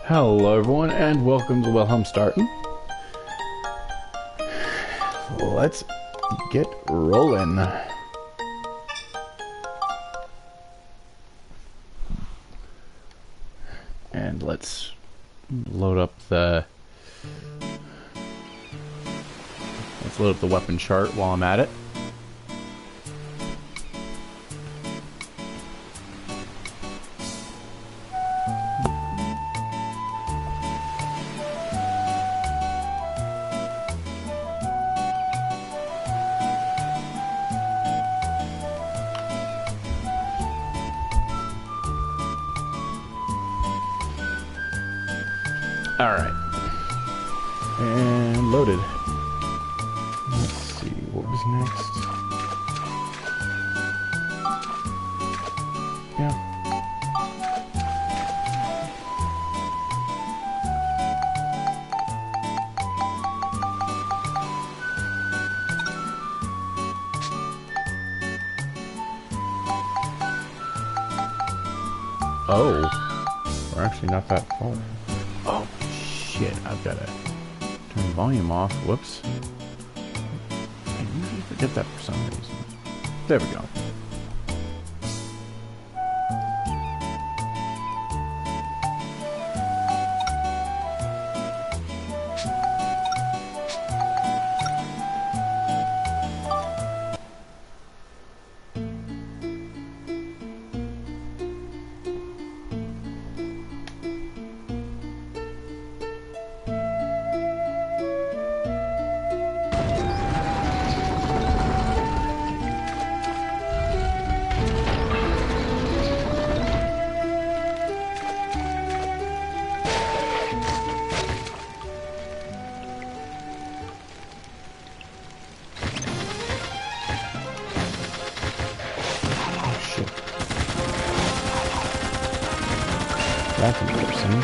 Hello everyone and welcome to Wilhelm Starting. Let's get rolling. And let's load up the weapon chart while I'm at it. Alright. And loaded. Let's see, what was next? Yeah. Oh. We're actually not that far. Oh. Shit, I've got to turn volume off. Whoops. I usually forget that for some reason. There we go. That's interesting.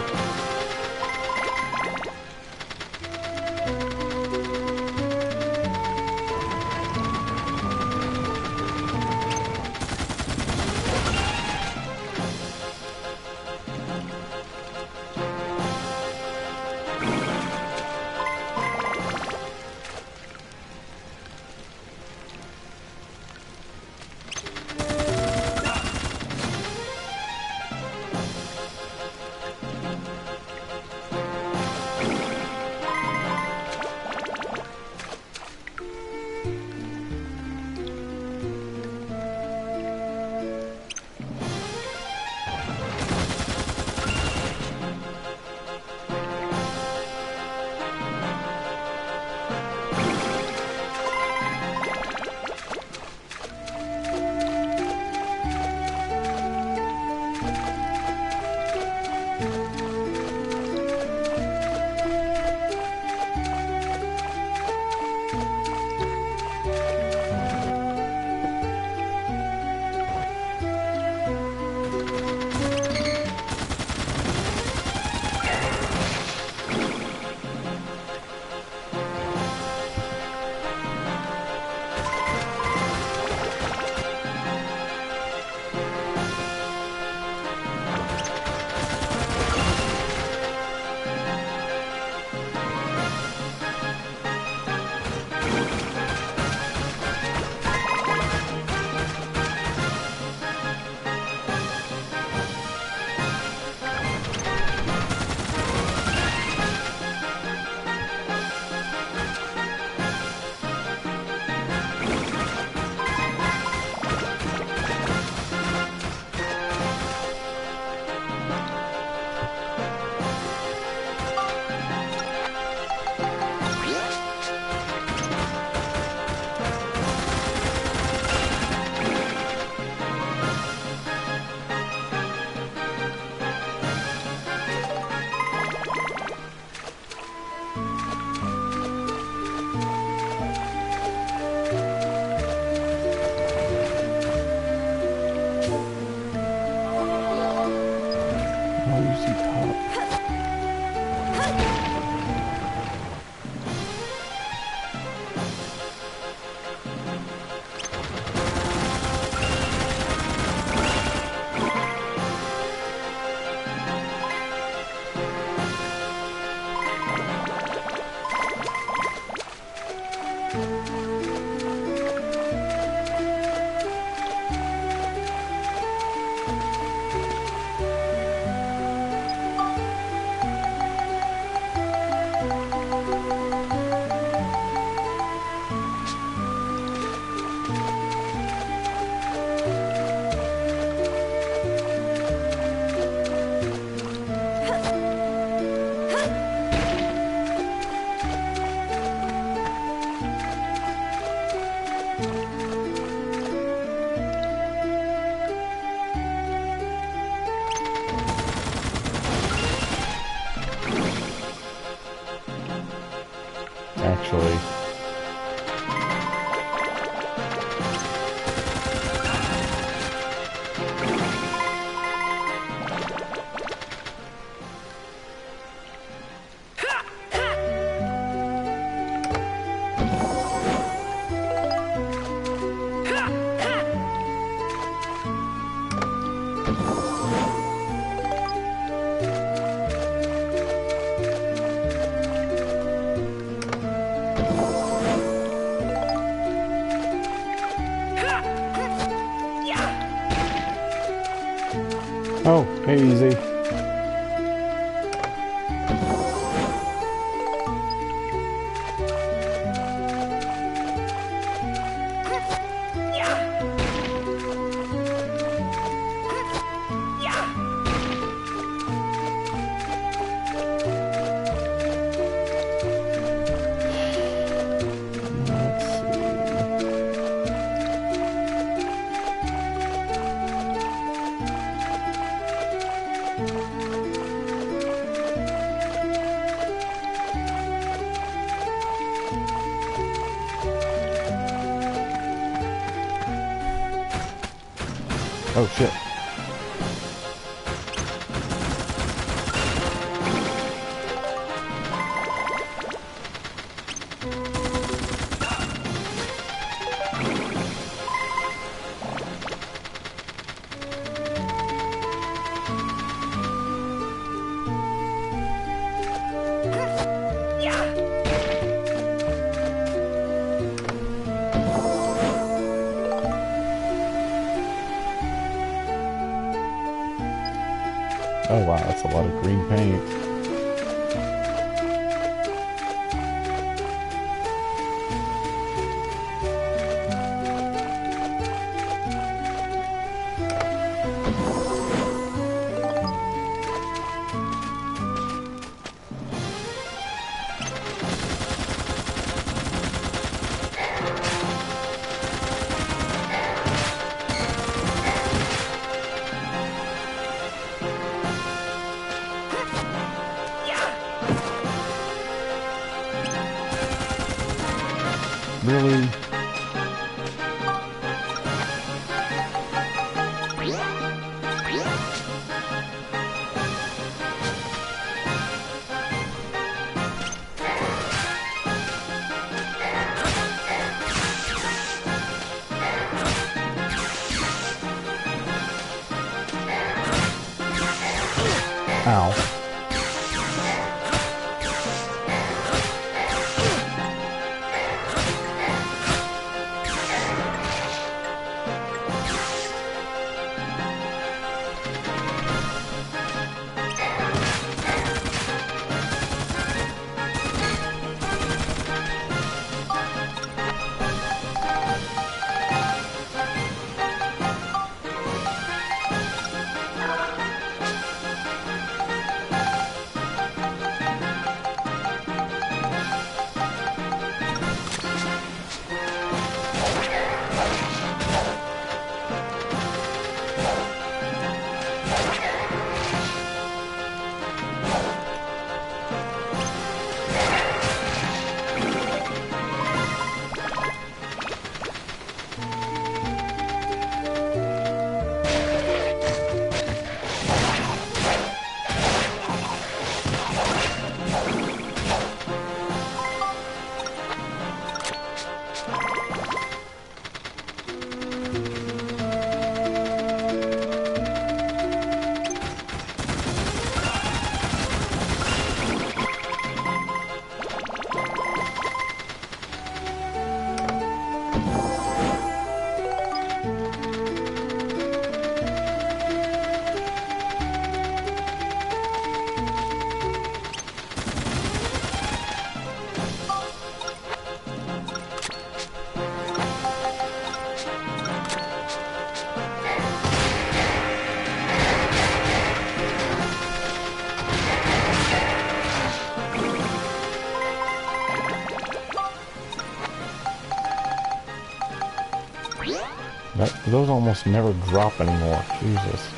actually. Oh, easy. Oh shit. Oh wow, that's a lot of green paint. Really? Ow. Those almost never drop anymore. Jesus.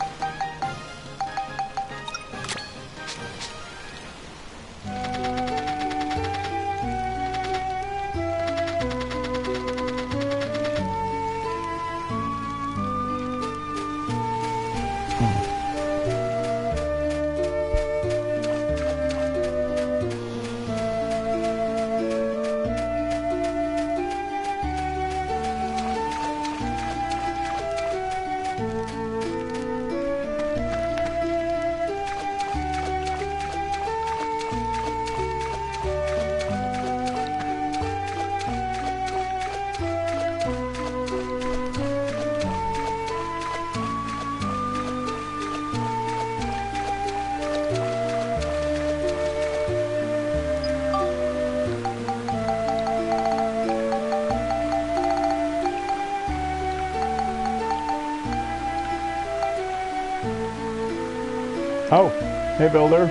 Oh, hey Builder.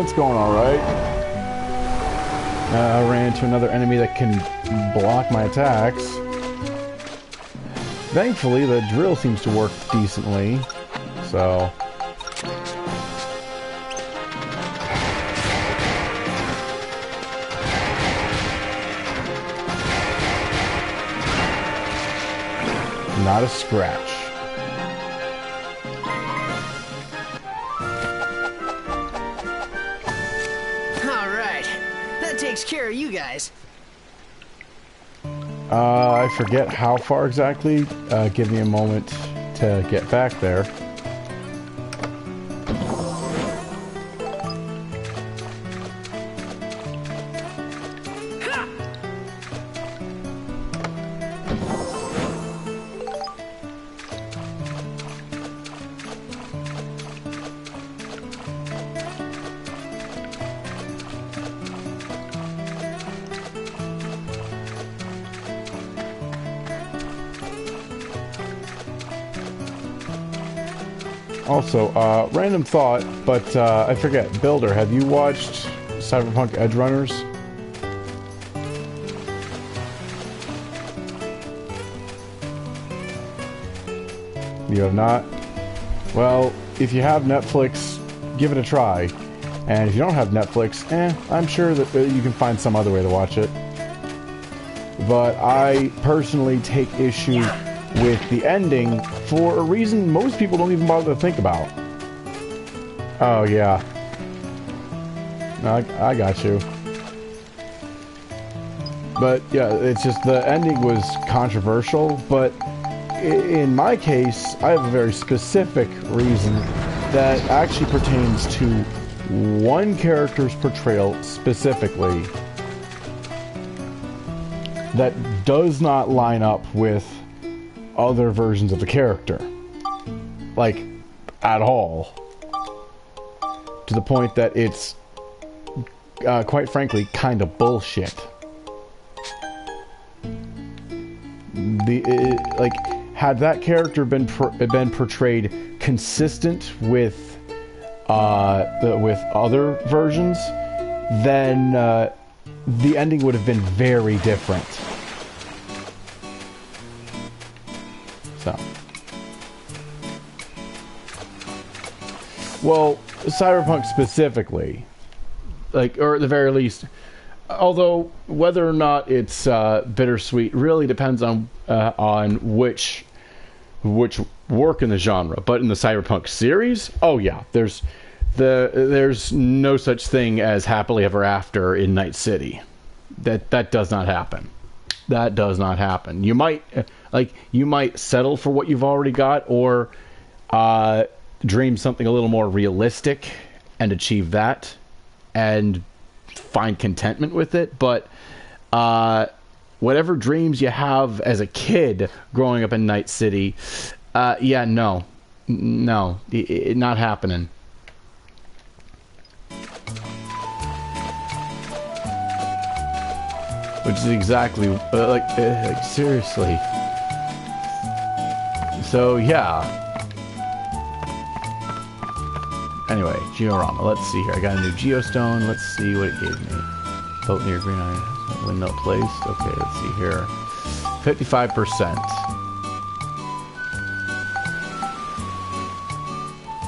It's going alright. I ran into another enemy that can block my attacks. Thankfully, the drill seems to work decently, so... Not a scratch. Alright, that takes care of you guys. I forget how far exactly. Give me a moment to get back there. Also, random thought, but I forget. Builder, have you watched Cyberpunk Edge Runners? You have not? Well, if you have Netflix, give it a try. And if you don't have Netflix, I'm sure that you can find some other way to watch it. But I personally take issue with the ending for a reason most people don't even bother to think about. Oh, yeah. I got you. But, yeah, it's just the ending was controversial, but in my case, I have a very specific reason that actually pertains to one character's portrayal specifically that does not line up with other versions of the character, like at all, to the point that it's quite frankly kind of bullshit. Like, had that character been portrayed consistent with other versions, then the ending would have been very different. So, well, Cyberpunk specifically, like, or at the very least, although whether or not it's bittersweet really depends on which work in the genre. But in the Cyberpunk series, oh yeah, there's no such thing as happily ever after in Night City. That does not happen. That does not happen. You might settle for what you've already got, or dream something a little more realistic and achieve that and find contentment with it. But whatever dreams you have as a kid growing up in Night City, yeah, no, not happening. Which is exactly, like, seriously. So, yeah. Anyway, Georama. Let's see here. I got a new Geostone. Let's see what it gave me. Built near Green Iron. Windmill placed. Okay, let's see here. 55%.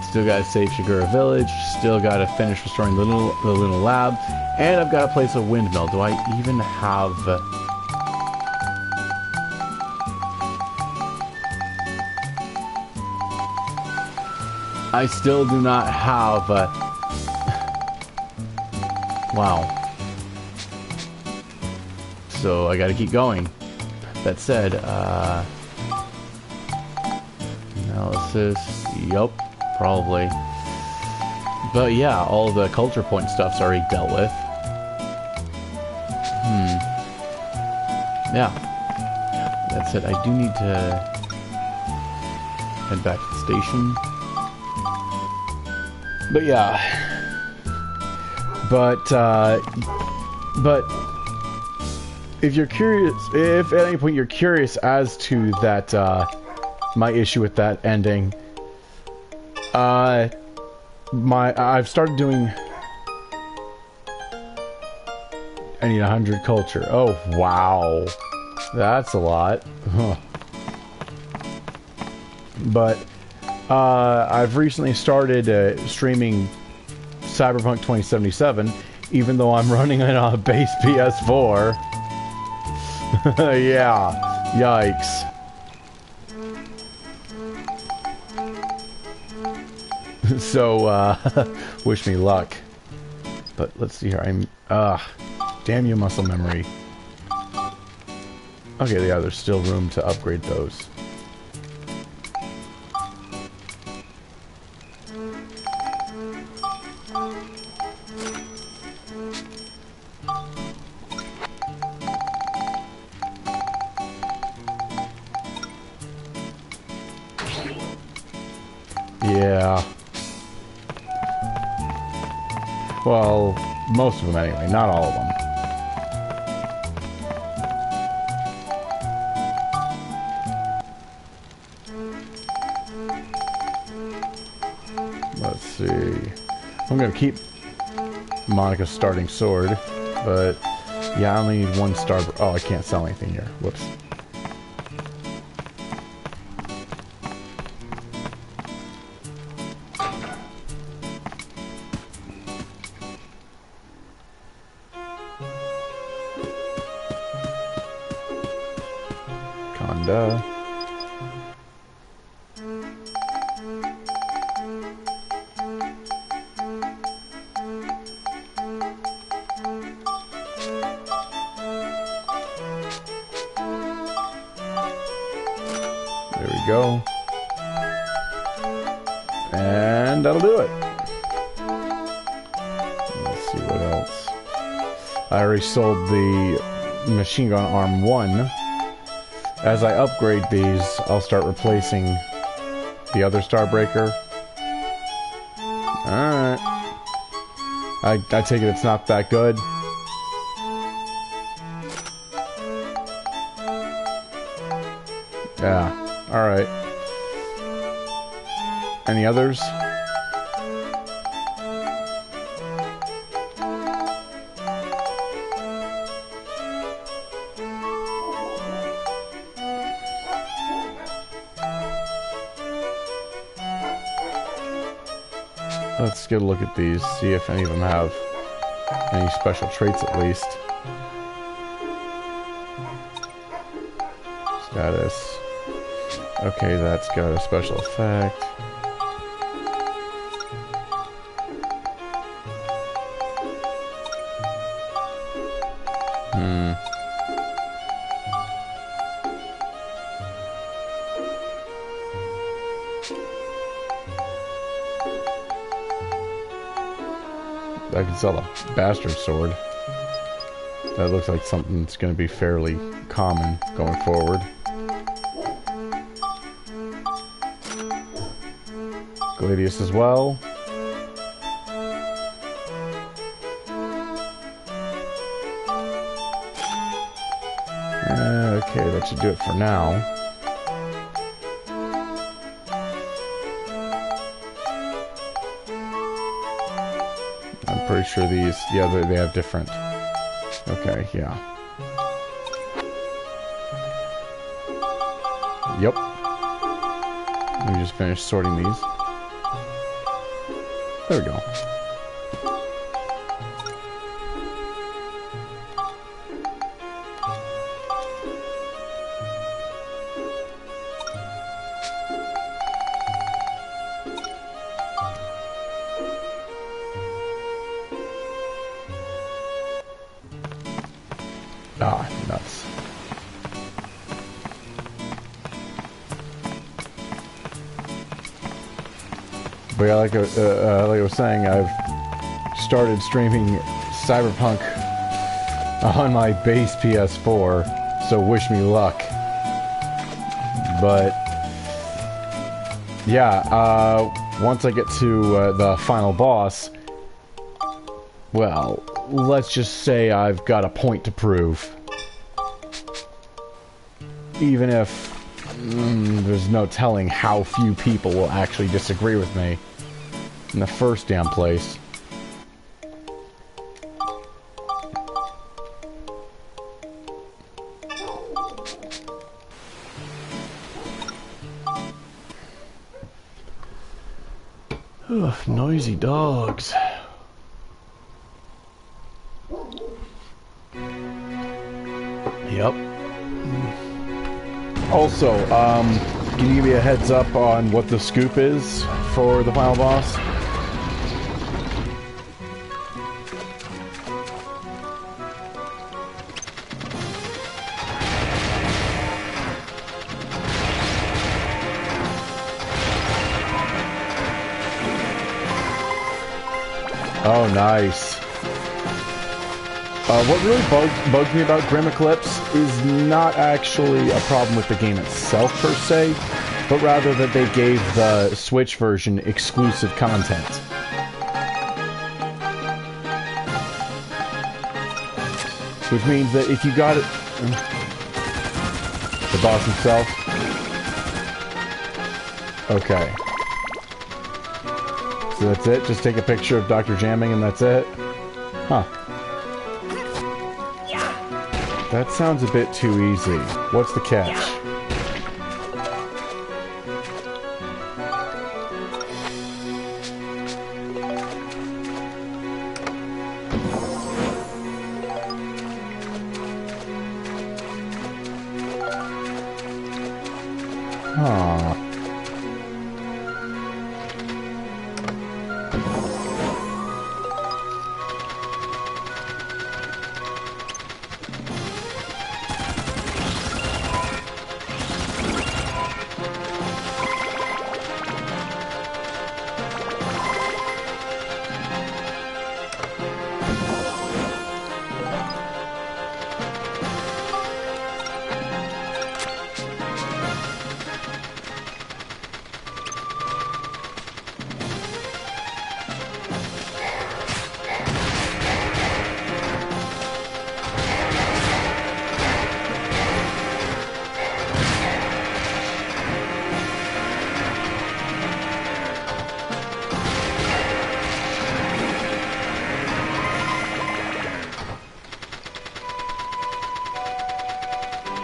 Still got to save Shigura Village. Still got to finish restoring the Luna Lab. And I've got to place a windmill. Do I even have... I still do not have... Wow. So I got to keep going. That said, analysis... Yup, probably. But yeah, all the culture point stuff's already dealt with. Yeah. That said, I do need to head back to the station. But yeah. But if you're curious, if at any point you're curious as to that, my issue with that ending, I've started doing... I need 100 culture. Oh, wow. That's a lot. Huh. But, I've recently started streaming Cyberpunk 2077, even though I'm running it on a base PS4. Yeah. Yikes. So, wish me luck. But let's see here. Damn you, muscle memory. Okay, yeah, there's still room to upgrade those. Yeah. Well, most of them anyway, not all of them. Let's see. I'm gonna keep Monica's starting sword, but yeah, I only need 1 star. Oh, I can't sell anything here. Whoops. Conda. There we go. And that'll do it. Let's see what else. I already sold the machine gun arm 1. As I upgrade these, I'll start replacing the other Starbreaker. Alright. I take it it's not that good. Yeah. Alright. Any others? Let's get a look at these, see if any of them have any special traits at least. Status. Okay, that's got a special effect. I can sell a bastard sword. That looks like something that's going to be fairly common going forward. Gladius as well. Okay, that should do it for now. I'm pretty sure these, yeah, they have different. Okay, yeah. Yep. Let me just finish sorting these. There we go. Ah, nuts. But yeah, like I was saying, I've started streaming Cyberpunk on my base PS4, so wish me luck. But yeah, once I get to the final boss, well, let's just say I've got a point to prove. Even if there's no telling how few people will actually disagree with me in the first damn place. Ugh, noisy dogs. Yep. Also, can you give me a heads up on what the scoop is for the final boss? Oh, nice. What really bugs me about Grim Eclipse is not actually a problem with the game itself per se, but rather that they gave the Switch version exclusive content. Which means that if you got it... The boss himself? Okay. So that's it? Just take a picture of Dr. Jamming and that's it? Huh. That sounds a bit too easy. What's the catch? Huh.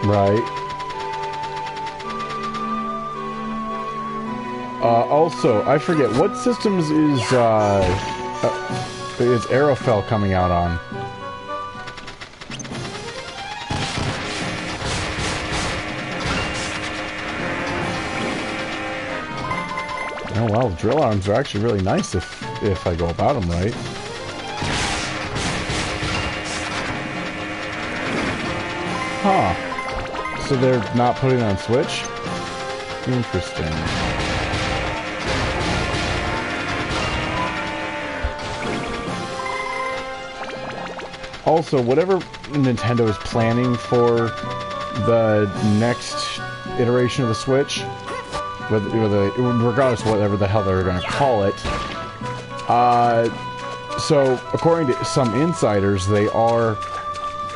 Right. Also, I forget, what systems is Aerofell coming out on? Oh well, drill arms are actually really nice if I go about them right. Huh. So they're not putting it on Switch? Interesting. Also, whatever Nintendo is planning for the next iteration of the Switch, regardless of whatever the hell they're going to call it, so according to some insiders, they are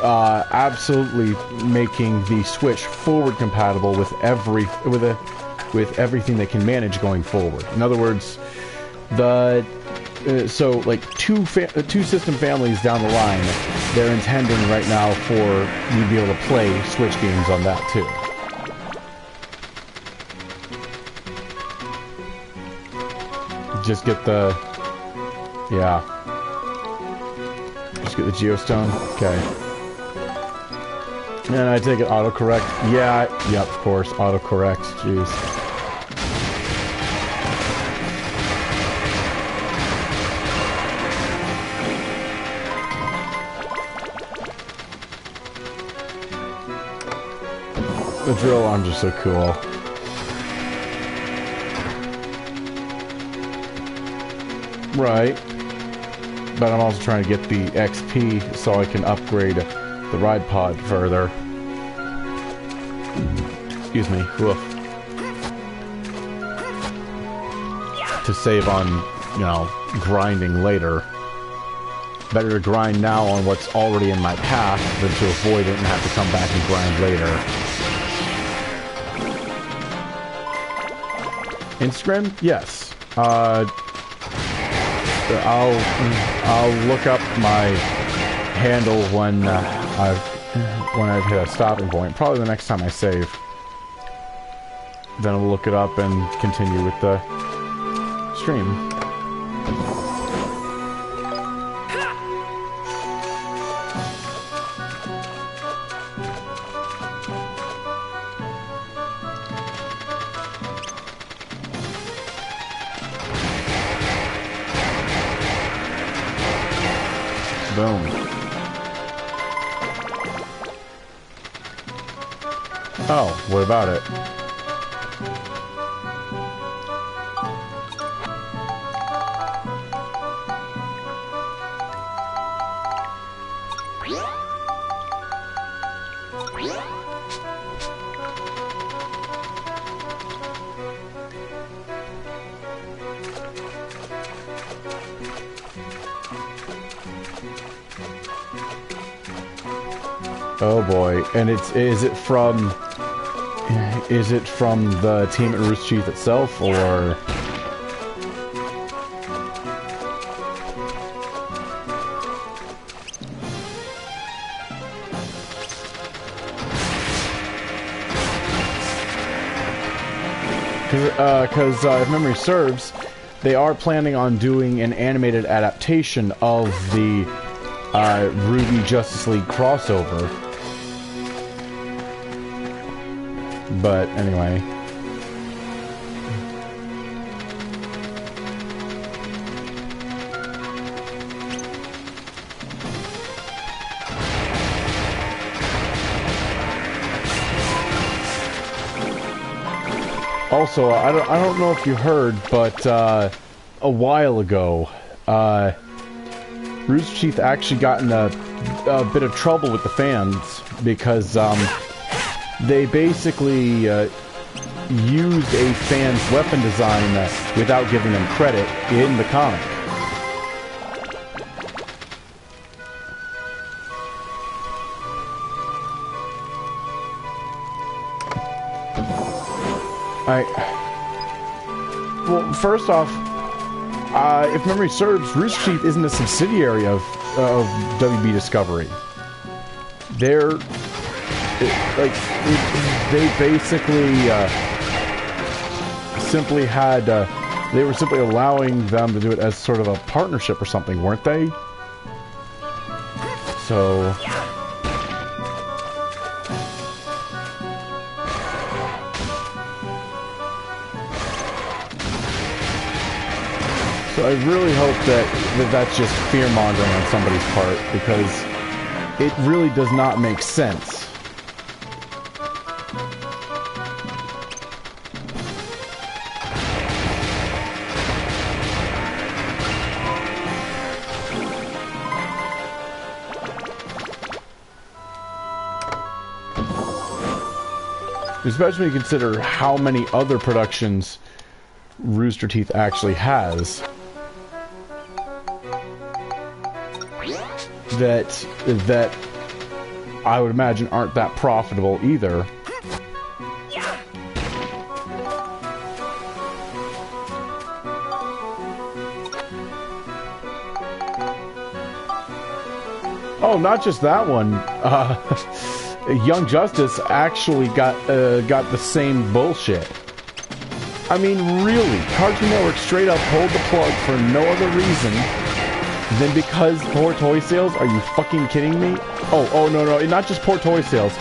absolutely making the Switch forward compatible with everything they can manage going forward. In other words, so like two system families down the line, they're intending right now for you to be able to play Switch games on that too. Just get the just get the Geostone. Okay. And I take it autocorrect. Yeah, yep, of course, autocorrect. Jeez. The drill arms are so cool. Right. But I'm also trying to get the XP so I can upgrade the ride pod further. Excuse me. Woof. To save on, you know, grinding later. Better to grind now on what's already in my path than to avoid it and have to come back and grind later. Instagram? Yes. I'll look up my handle when I've hit a stopping point. Probably the next time I save. Then I'll look it up and continue with the stream. Boom. Oh, what about it? Oh boy, and is it from the team at Rooster Teeth itself, or? Because if memory serves, they are planning on doing an animated adaptation of the Ruby Justice League crossover. But anyway. Also, I don't know if you heard, but a while ago, Rooster Teeth actually got in a bit of trouble with the fans because they basically used a fan's weapon design without giving them credit in the comic. Well, first off, if memory serves, Rooster Teeth isn't a subsidiary of WB Discovery. They're they basically simply had they were simply allowing them to do it as sort of a partnership or something, weren't they? So I really hope that that's just fear-mongering on somebody's part, because it really does not make sense. Especially when you consider how many other productions Rooster Teeth actually has. That I would imagine aren't that profitable either. Oh, not just that one. Young Justice actually got the same bullshit. I mean, really, Cartoon Network straight up pulled the plug for no other reason than because poor toy sales? Are you fucking kidding me? Oh no, not just poor toy sales.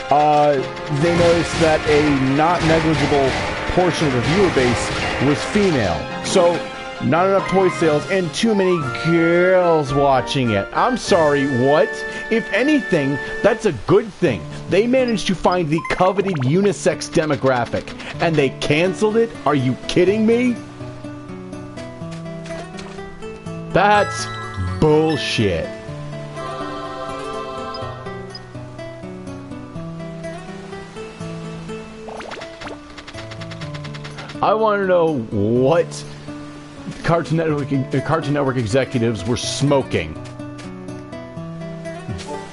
They noticed that a not negligible portion of the viewer base was female. So, not enough toy sales and too many girls watching it. I'm sorry, what? If anything, that's a good thing. They managed to find the coveted unisex demographic, and they canceled it? Are you kidding me? That's bullshit. I want to know what Cartoon Network executives were smoking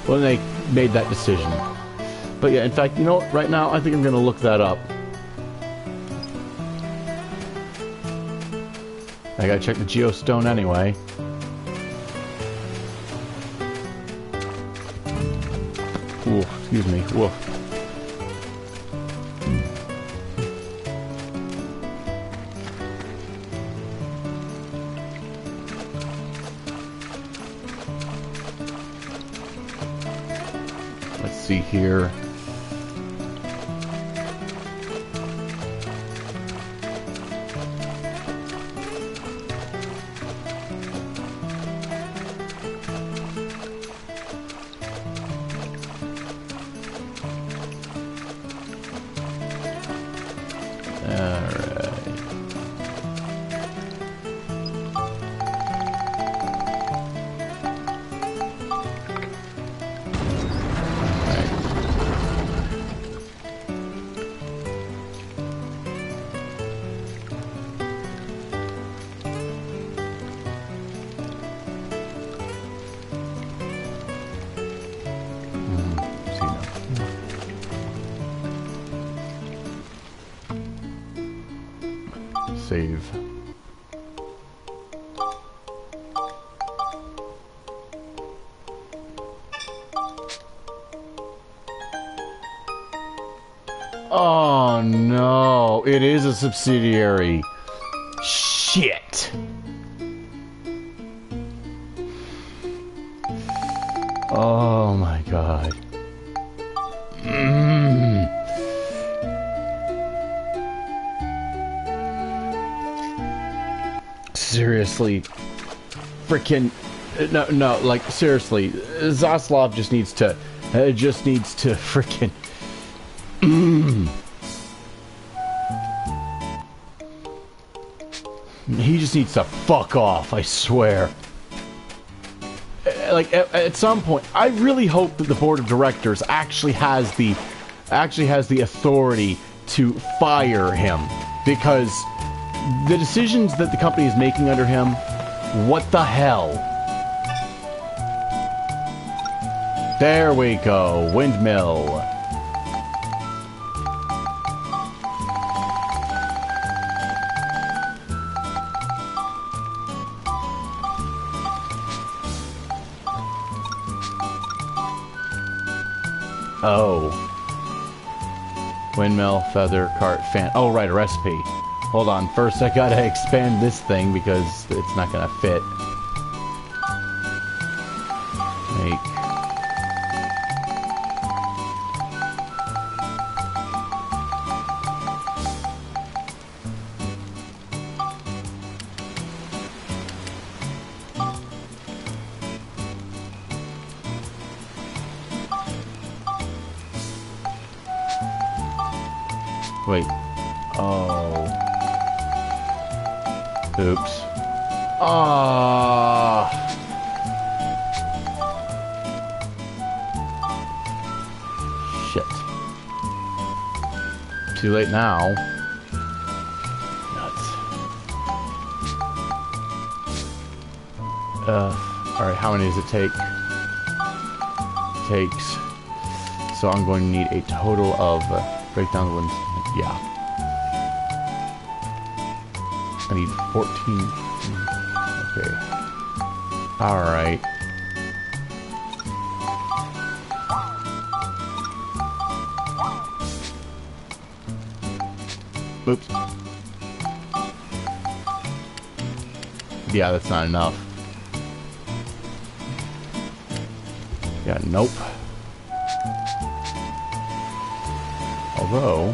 when they made that decision. But yeah, in fact, you know what? Right now, I think I'm going to look that up. I gotta check the geostone anyway. Ooh, excuse me. Woof. Let's see here. Save. Oh no, it is a subsidiary. Shit. Oh my god. Seriously, freaking no, like seriously, Zaslav just needs to freaking he just needs to fuck off, I swear. Like at some point, I really hope that the board of directors actually has the authority to fire him, because the decisions that the company is making under him, what the hell? There we go, windmill. Oh. Windmill, feather, cart, fan. Oh, right, a recipe. Hold on, first I gotta expand this thing because it's not gonna fit. Make. Wait. Oh. Oops. Ah. Shit. Too late now. Nuts. Alright, how many does it take? Takes. So I'm going to need a total of break down the ones. Yeah. I need 14. Okay. Alright. Oops. Yeah, that's not enough. Yeah, nope. Although,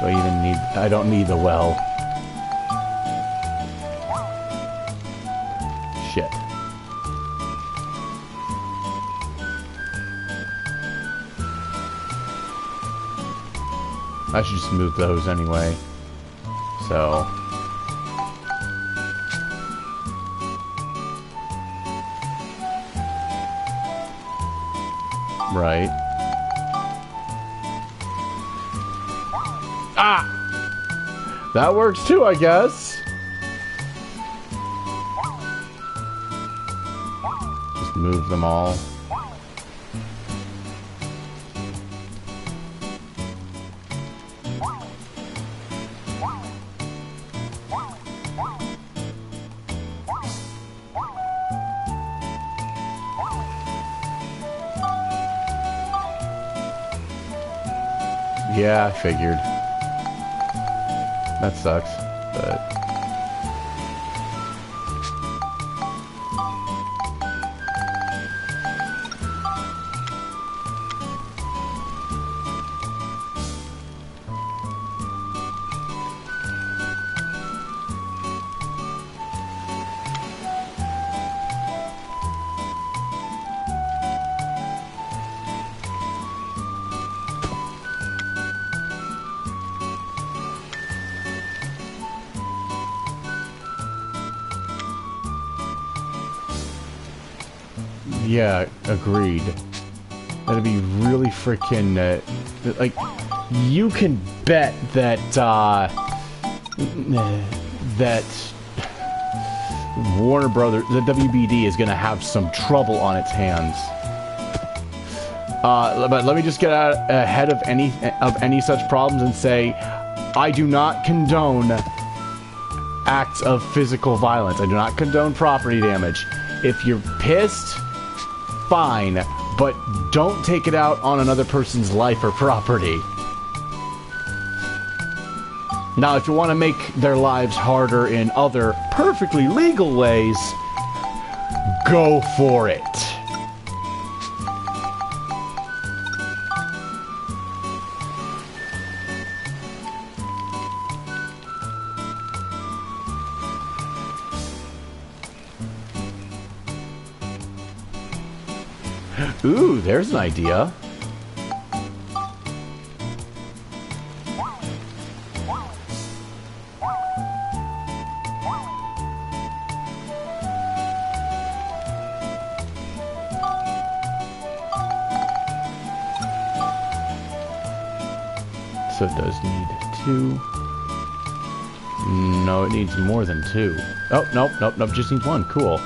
do I even need... I don't need the well. Shit. I should just move those anyway. So... Right. Ah! That works too, I guess. Just move them all. Yeah, I figured. That sucks, but... Yeah, agreed. That'd be really freaking, like, you can bet that, that Warner Brothers, the WBD is gonna have some trouble on its hands. But let me just get out ahead of any such problems and say, I do not condone acts of physical violence. I do not condone property damage. If you're pissed, fine, but don't take it out on another person's life or property. Now, if you want to make their lives harder in other perfectly legal ways, go for it. Ooh, there's an idea. So it does need 2. No, it needs more than 2. Oh, nope, just needs 1. Cool.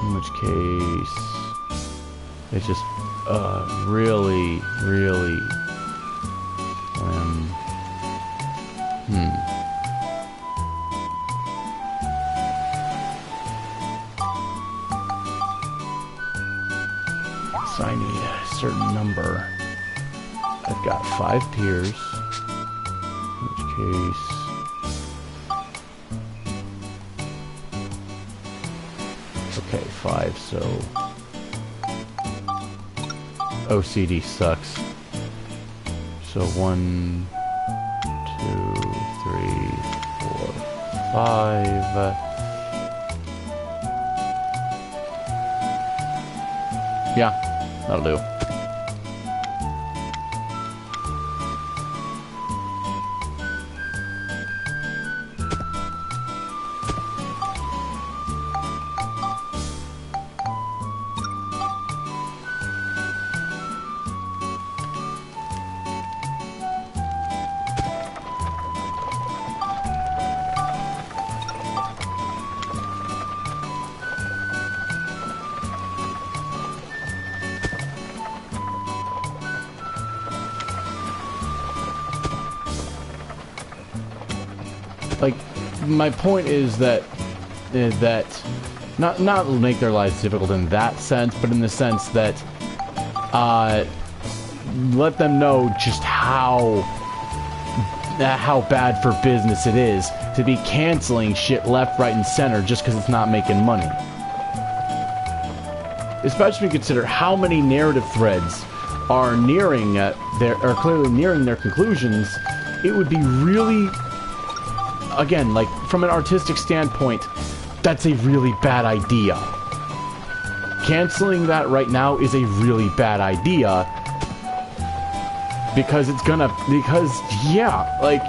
In which case... it's just, really... So I need a certain number. I've got 5 piers. In which case... okay, 5, so... OCD sucks. So 1, 2, 3, 4, 5. Yeah, that'll do. Like, my point is that not make their lives difficult in that sense, but in the sense that let them know just how bad for business it is to be canceling shit left, right, and center just because it's not making money. Especially when you consider how many narrative threads are clearly nearing their conclusions. It would be really, again, like, from an artistic standpoint, that's a really bad idea. Canceling that right now is a really bad idea. Because yeah, like,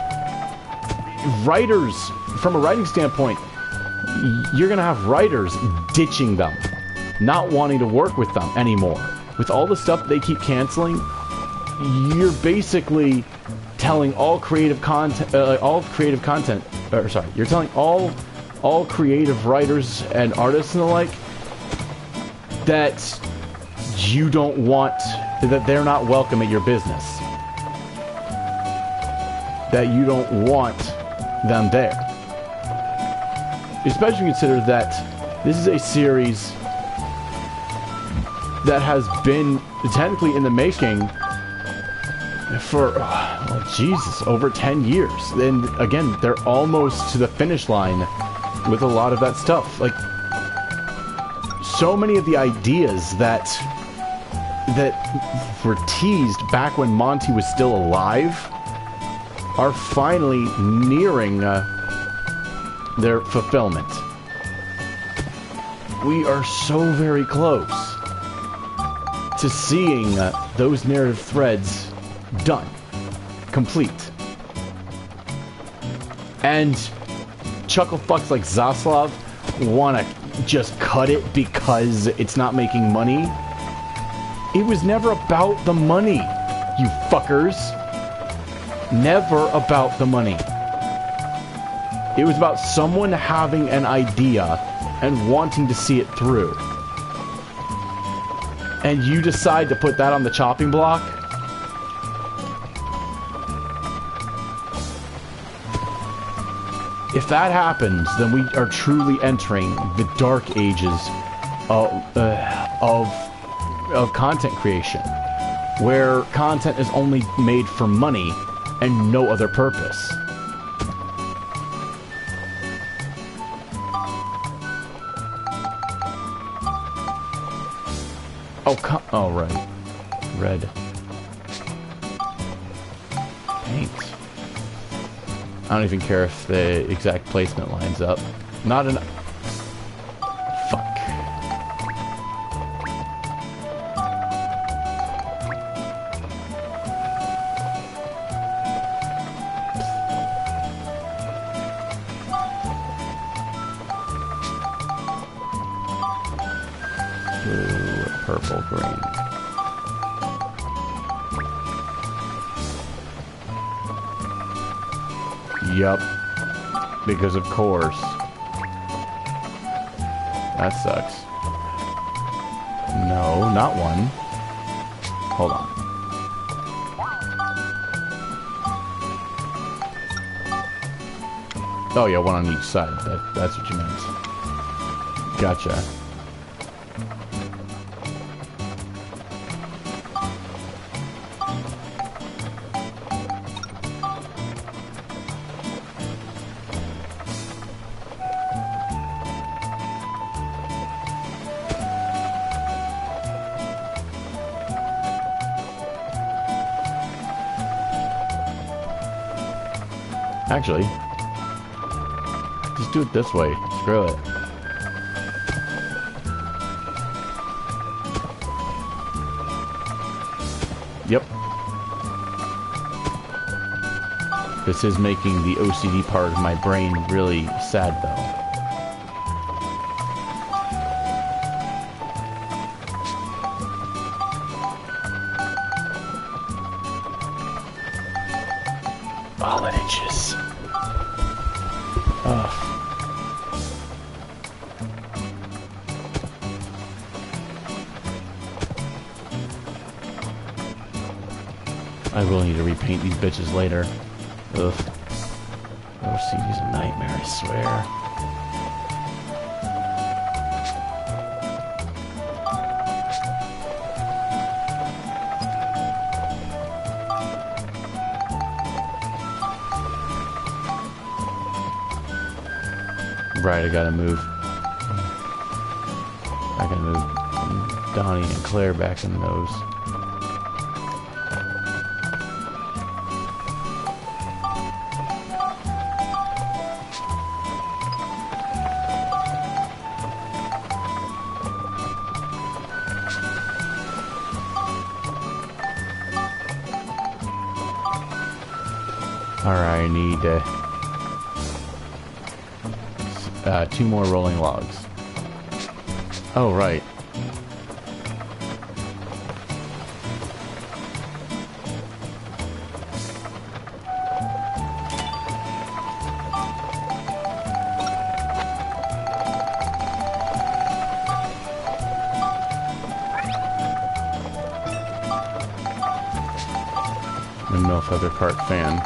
writers, from a writing standpoint, you're gonna have writers ditching them, not wanting to work with them anymore. With all the stuff they keep canceling, you're basically telling all creative you're telling all creative writers and artists and the like that you don't want, that they're not welcome at your business, that you don't want them there. Especially consider that this is a series that has been technically in the making For, oh, Jesus, over 10 years. And again, they're almost to the finish line with a lot of that stuff. Like, so many of the ideas that were teased back when Monty was still alive are finally nearing their fulfillment. We are so very close to seeing those narrative threads done, complete. And chucklefucks like Zaslav want to just cut it because it's not making money. It was never about the money, you fuckers. Never about the money. It was about someone having an idea and wanting to see it through. And you decide to put that on the chopping block? If that happens, then we are truly entering the dark ages of content creation, where content is only made for money and no other purpose. Oh, right. Red. Paint. I don't even care if the exact placement lines up. Not enough. Fuck. Blue, purple, green. Yup. Because of course. That sucks. No, not one. Hold on. Oh yeah, one on each side. That's what you meant. Gotcha. Actually, just do it this way. Screw it. Yep. This is making the OCD part of my brain really sad, though. All it itches. Ugh. I will need to repaint these bitches later. Ugh. OCD's a nightmare, I swear. Right, I gotta move. I gotta move Donnie and Claire back in those. Alright, I need 2 more rolling logs. Oh, right. Windmill feather cart fan.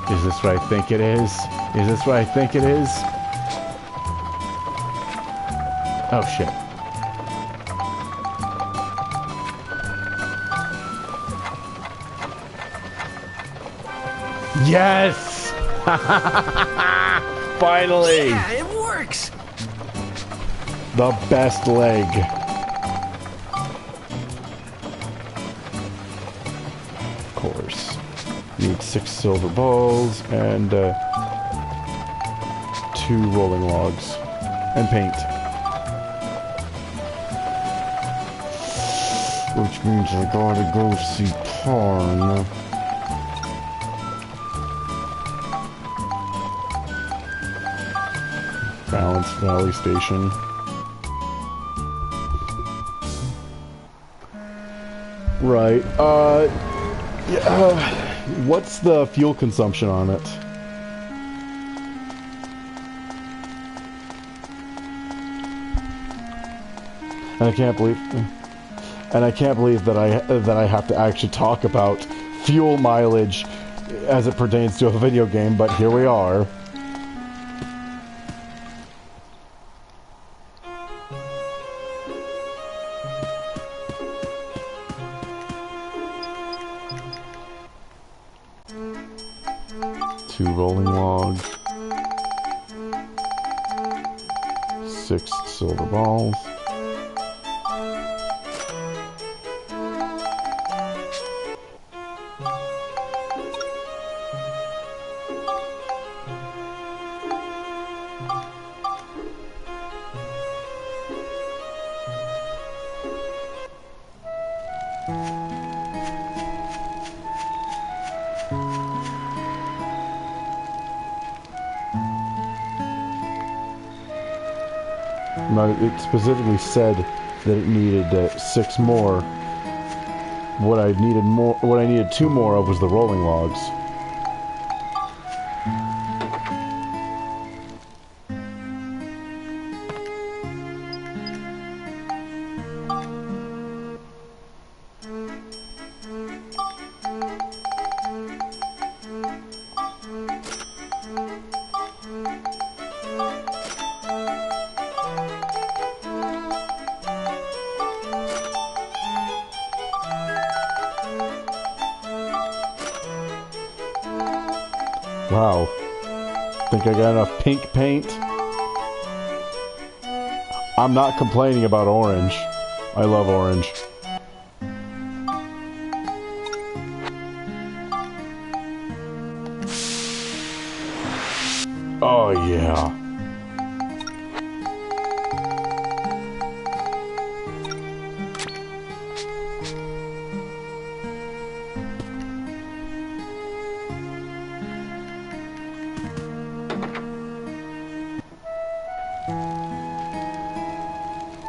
Is this what I think it is? Is this what I think it is? Oh shit. Yes! Finally! Yeah, it works! The best leg. Of course. Need 6 silver balls and 2 rolling logs. And paint. Which means I gotta go see porn. Balance Valley Station. Right. Yeah, what's the fuel consumption on it? And I can't believe that I have to actually talk about fuel mileage as it pertains to a video game, but here we are. Two rolling logs, 6 silver balls. It specifically said that it needed 6 more. What I needed 2 more of was the rolling logs. Wow. Think I got enough pink paint? I'm not complaining about orange. I love orange. Oh yeah.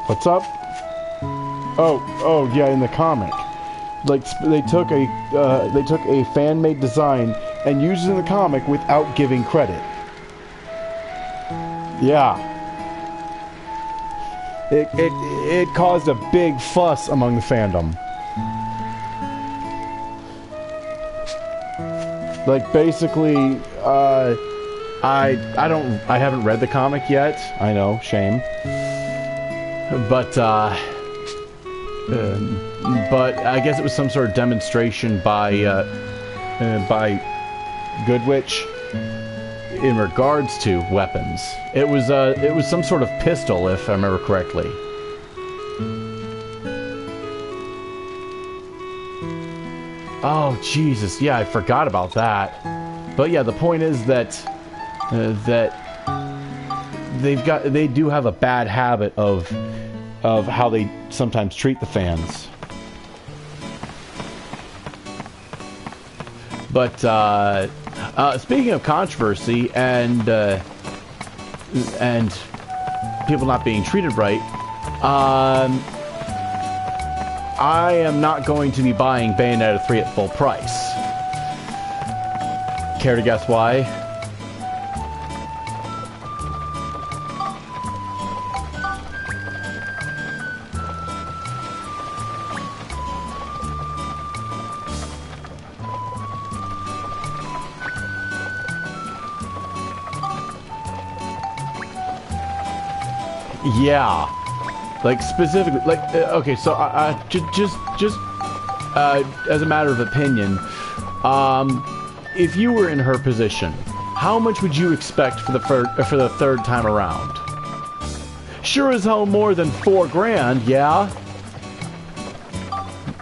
What's up? Oh yeah, in the comic, like they took a fan-made design and used it in the comic without giving credit. Yeah. It caused a big fuss among the fandom. Like basically, I haven't read the comic yet. I know, shame. But I guess it was some sort of demonstration by Goodwitch in regards to weapons. It was some sort of pistol, if I remember correctly. Oh Jesus, yeah, I forgot about that. But yeah, the point is that they do have a bad habit of how they sometimes treat the fans. But speaking of controversy and people not being treated right, I am not going to be buying Bayonetta 3 at full price. Care to guess why? Yeah. Like, specifically, like, okay, so, just, as a matter of opinion, if you were in her position, how much would you expect for the third time around? Sure as hell more than $4 grand, yeah?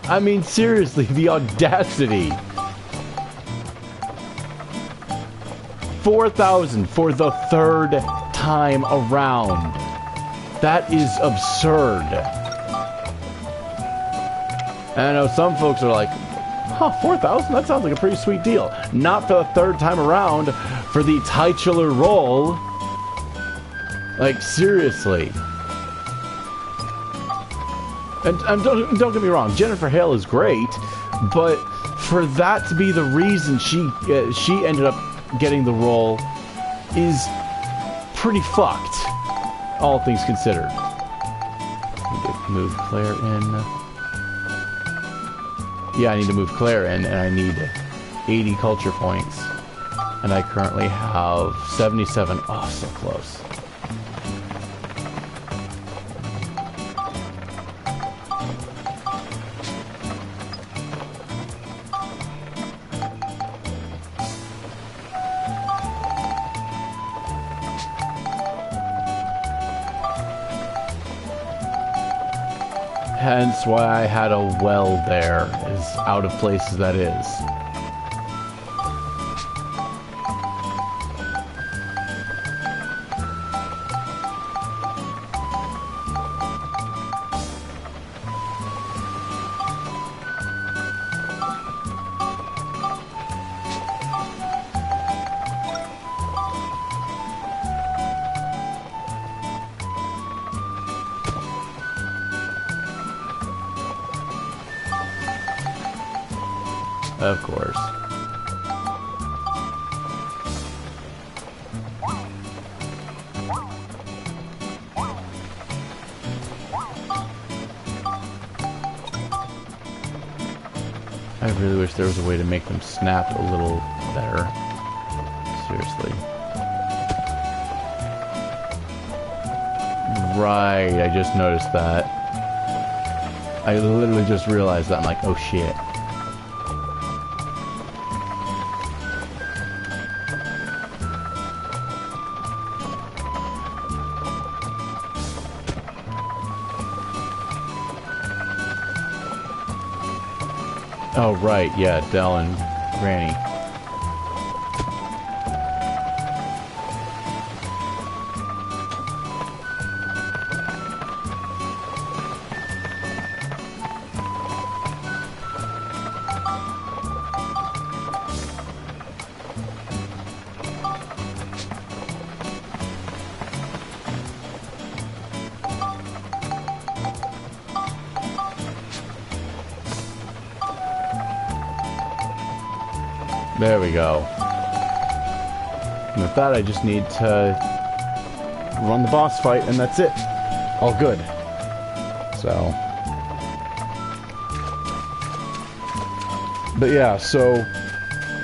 I mean, seriously, the audacity. 4,000 for the third time around. That is absurd. And I know some folks are like, huh, 4,000? That sounds like a pretty sweet deal. Not for the third time around for the titular role. Like, seriously. And don't get me wrong, Jennifer Hale is great, but for that to be the reason she ended up getting the role is pretty fucked, all things considered. Need to move Claire in. Yeah, I need to move Claire in, and I need 80 culture points. And I currently have 77. Oh, so close. Hence why I had a well there, as out of place as that is. Of course. I really wish there was a way to make them snap a little better. Seriously. Right, I just noticed that. I literally just realized that. I'm like, oh shit. Oh, right, yeah, Dell and Granny. There we go. And with that, I just need to run the boss fight, and that's it. All good. So. But yeah, so,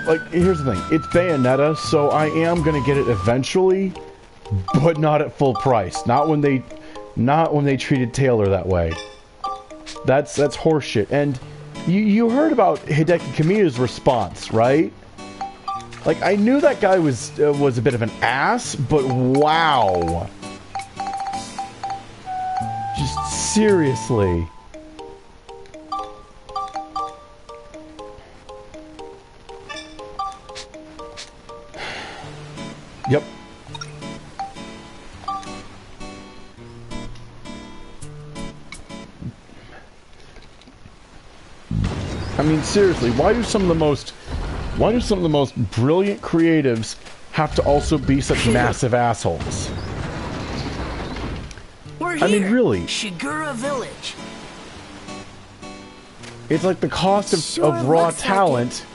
like, here's the thing. It's Bayonetta, so I am gonna get it eventually, but not at full price. Not when they treated Taylor that way. That's horseshit. And you heard about Hideki Kamiya's response, right? Like, I knew that guy was a bit of an ass, but wow. Just seriously. Yep. I mean, seriously, why do some of the most brilliant creatives have to also be such massive assholes? We're here. I mean, really. Shigura Village. It's like the cost of raw talent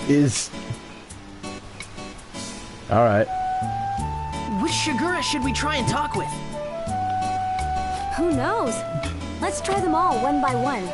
is... Alright. Which Shigura should we try and talk with? Who knows? Let's try them all one by one.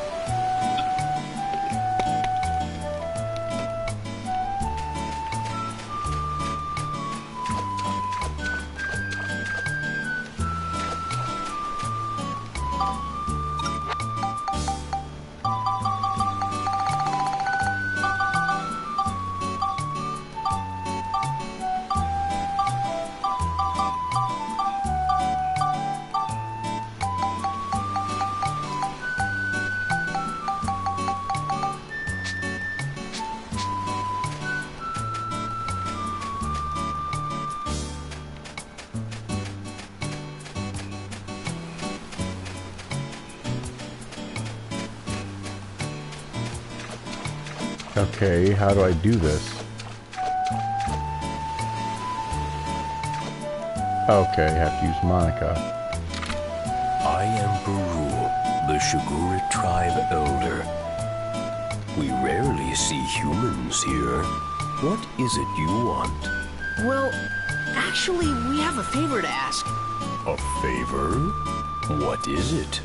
Okay, how do I do this? Okay, I have to use Monica. I am Peru, the Shigura tribe elder. We rarely see humans here. What is it you want? Well, actually, we have a favor to ask. A favor? What is it?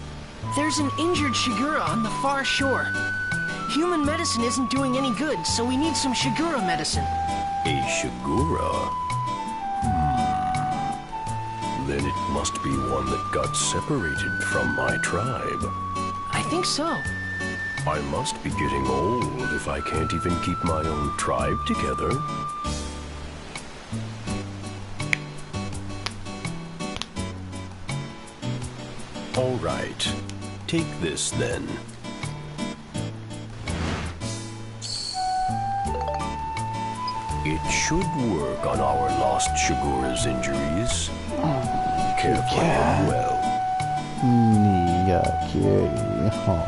There's an injured Shigura on the far shore. Human medicine isn't doing any good, so we need some Shigura medicine. A Shigura? Then it must be one that got separated from my tribe. I think so. I must be getting old if I can't even keep my own tribe together. All right. Take this then. It should work on our lost Shigura's injuries. Careful and well. Okay. Oh,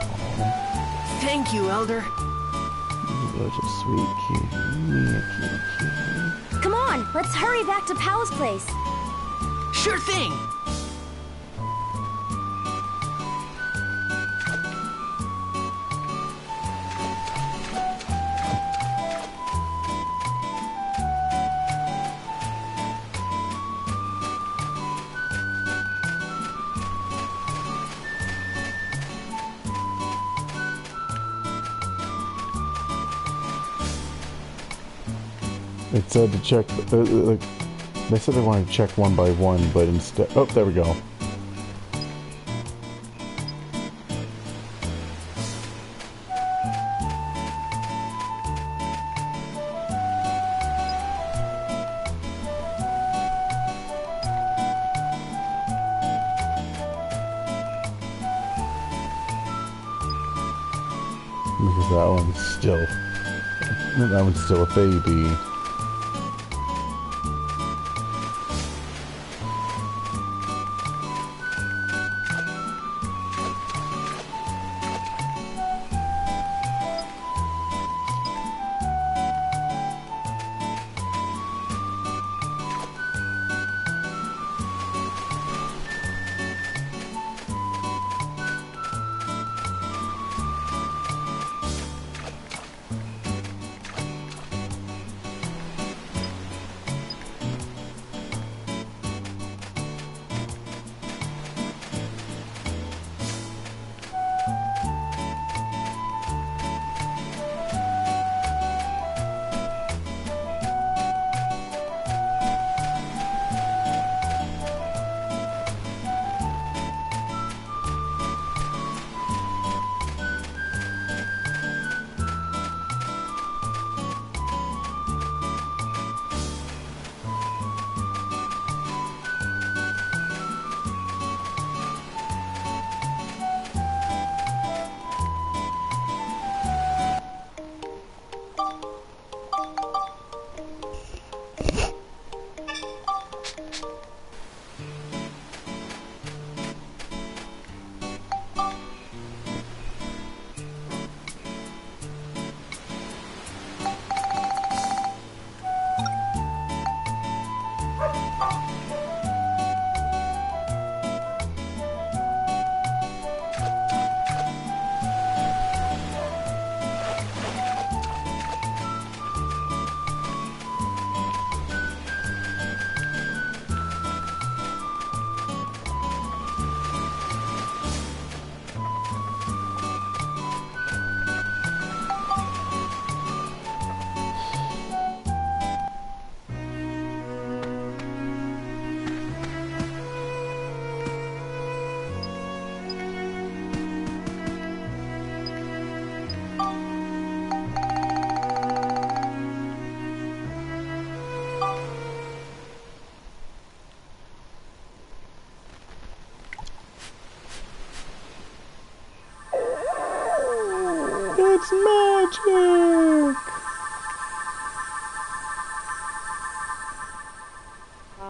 Thank you, Elder. such a sweet kitty. Come on, let's hurry back to Pal's place. Sure thing. It said to check. They said they wanted to check one by one, but instead, oh, there we go. Because that one's still a baby. It's magic!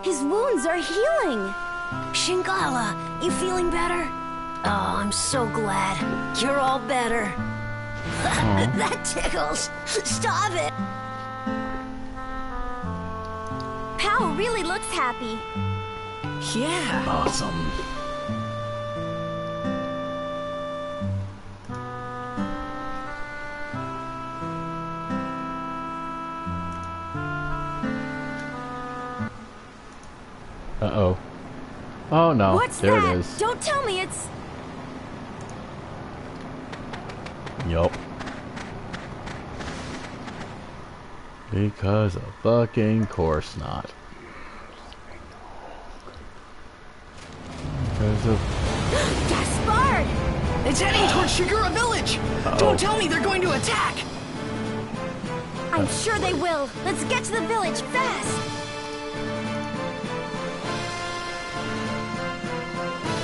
His wounds are healing. Shingala, you feeling better? Oh, I'm so glad. You're all better. That tickles. Stop it. Pal really looks happy. Yeah. Awesome. Uh-oh. Oh no, What's there that? it is. Don't tell me it's... Yup. Because of fucking course not. Because of... Gaspard! It's heading towards Shigura Village! Don't tell me they're going to attack! I'm sure they will. Let's get to the village fast.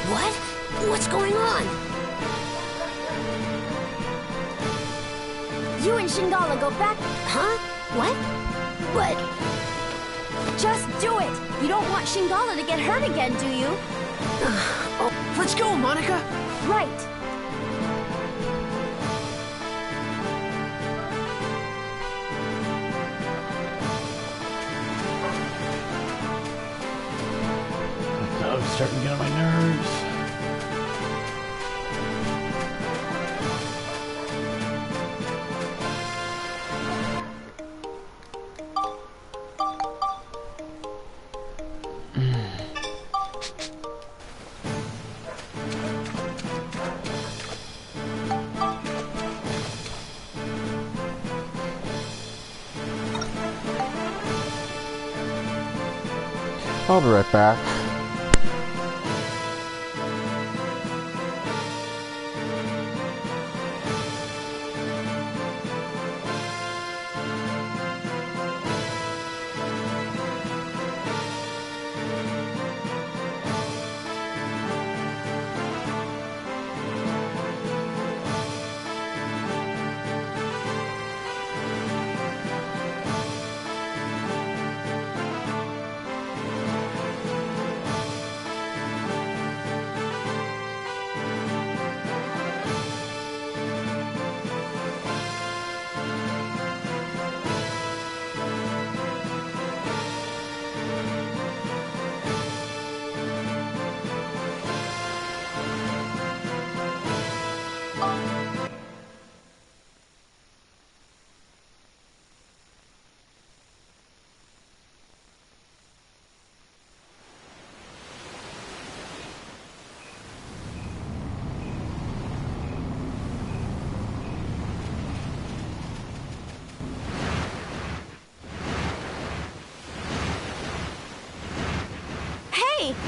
What? What's going on? You and Shingala go back... Huh? What? But... Just do it! You don't want Shingala to get hurt again, do you? Oh, let's go, Monica! Right. The dog's starting to get on my nerves. I'll be right back.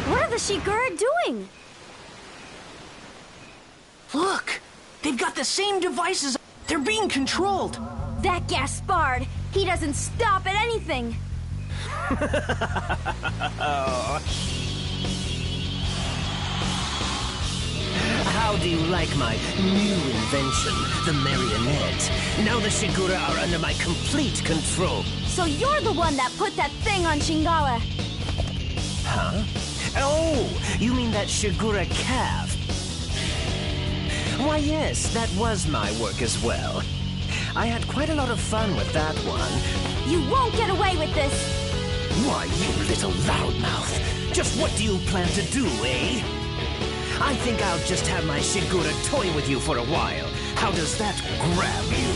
What are the Shigura doing? Look! They've got the same devices. They're being controlled. That Gaspard! He doesn't stop at anything! How do you like my new invention, the marionette? Now the Shigura are under my complete control. So you're the one that put that thing on Shingala! Huh? Oh, you mean that Shigura calf? Why, yes, that was my work as well. I had quite a lot of fun with that one. You won't get away with this! Why, you little loudmouth. Just what do you plan to do, eh? I think I'll just have my Shigura toy with you for a while. How does that grab you?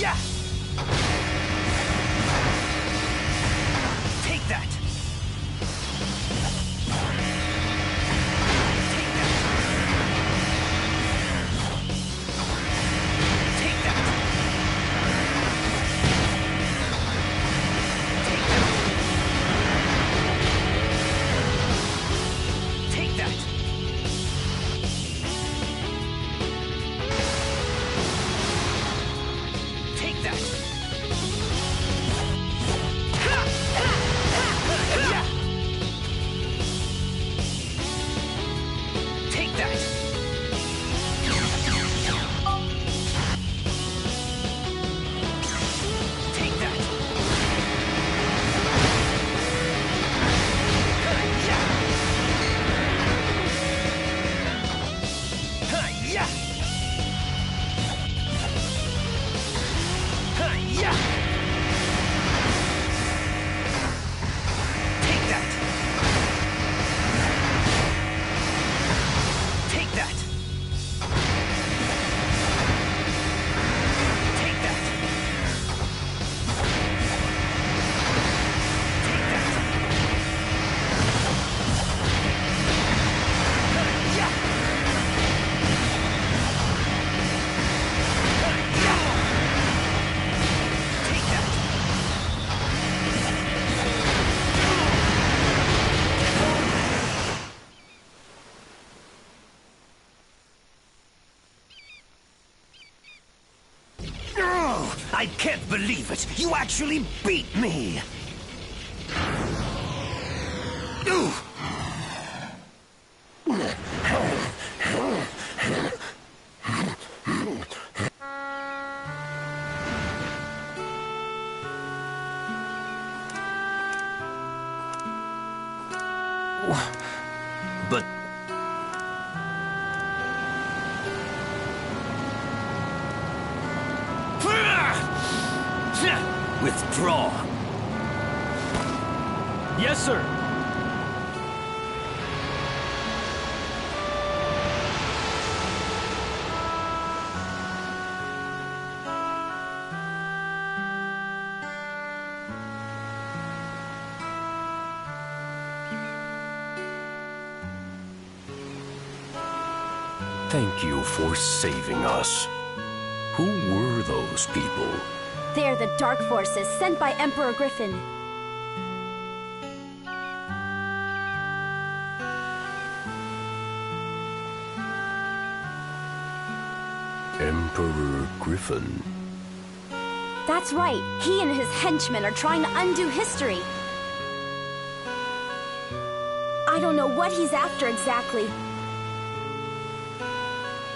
Yeah! Take that! I can't believe it! You actually beat me! Ooh. But... Withdraw. Yes, sir. Thank you for saving us. Who were those people? They're the Dark Forces sent by Emperor Griffin. Emperor Griffin? That's right. He and his henchmen are trying to undo history. I don't know what he's after exactly.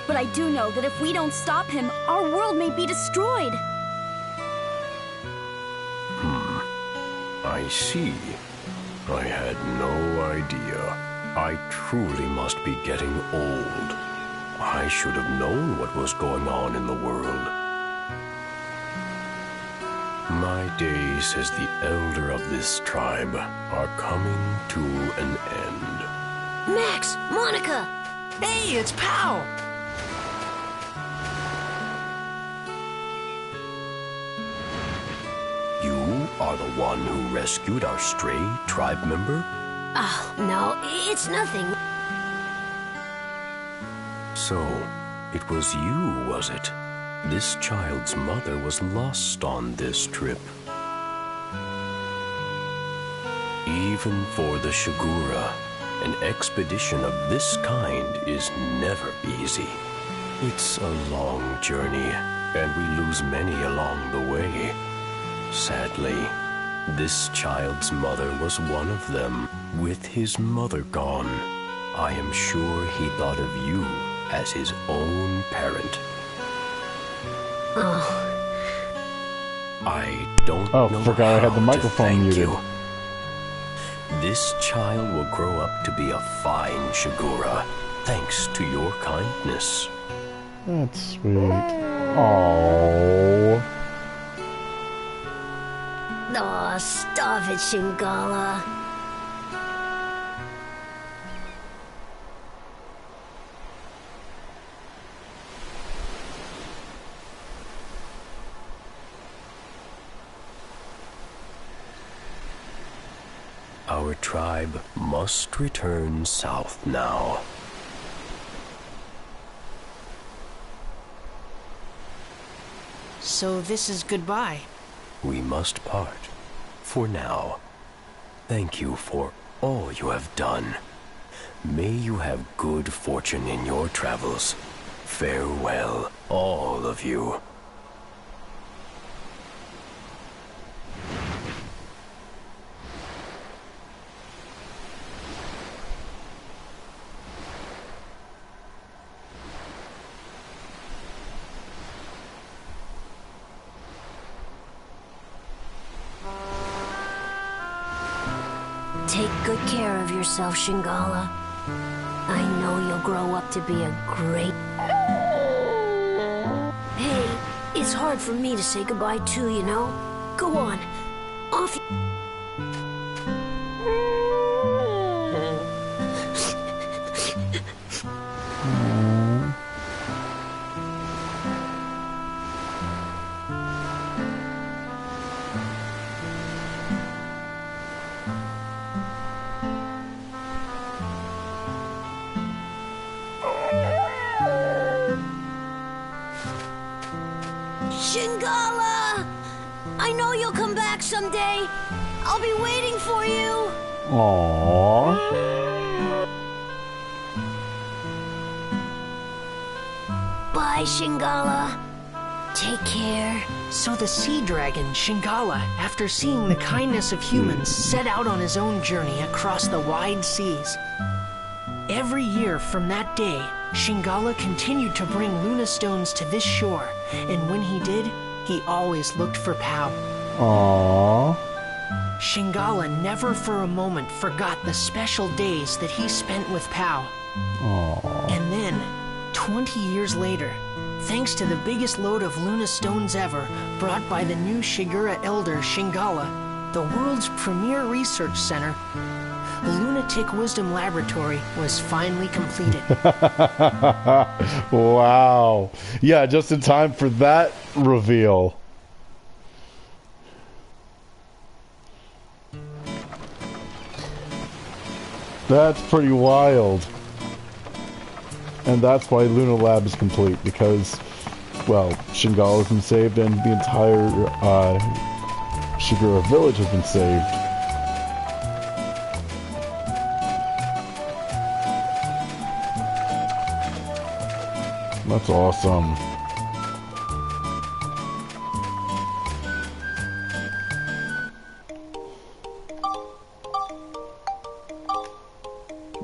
But I do know that if we don't stop him, our world may be destroyed. I see. I had no idea. I truly must be getting old. I should have known what was going on in the world. My days as the elder of this tribe are coming to an end. Max! Monica! Hey, it's Pow! You are the one who rescued our stray tribe member? Oh, no, it's nothing. So, it was you, was it? This child's mother was lost on this trip. Even for the Shigura, an expedition of this kind is never easy. It's a long journey, and we lose many along the way. Sadly, this child's mother was one of them. With his mother gone, I am sure he thought of you as his own parent. Oh. I don't know forgot I had the how microphone to thank muted. you. This child will grow up to be a fine Shigura, thanks to your kindness. That's sweet. Aww. Aw, stop it, Shingala. Our tribe must return south now. So this is goodbye. We must part. For now. Thank you for all you have done. May you have good fortune in your travels. Farewell, all of you. Take good care of yourself, Shingala. I know you'll grow up to be a great... Hey, it's hard for me to say goodbye too, you know? Go on. Off... Shingala! I know you'll come back someday. I'll be waiting for you. Aww. Bye, Shingala. Take care. So the sea dragon, Shingala, after seeing the kindness of humans, set out on his own journey across the wide seas. Every year from that day, Shingala continued to bring Luna stones to this shore, and when he did, he always looked for Pao. Aww. Shingala never for a moment forgot the special days that he spent with Pao. Aww. And then, 20 years later, thanks to the biggest load of Luna stones ever, brought by the new Shigura elder Shingala, the world's premier research center, the Lunatic Wisdom Laboratory, was finally completed. Wow. Yeah, just in time for that reveal. That's pretty wild. And that's why Luna Lab is complete, because, well, Shingala's been saved and the entire Shigura village has been saved. That's awesome.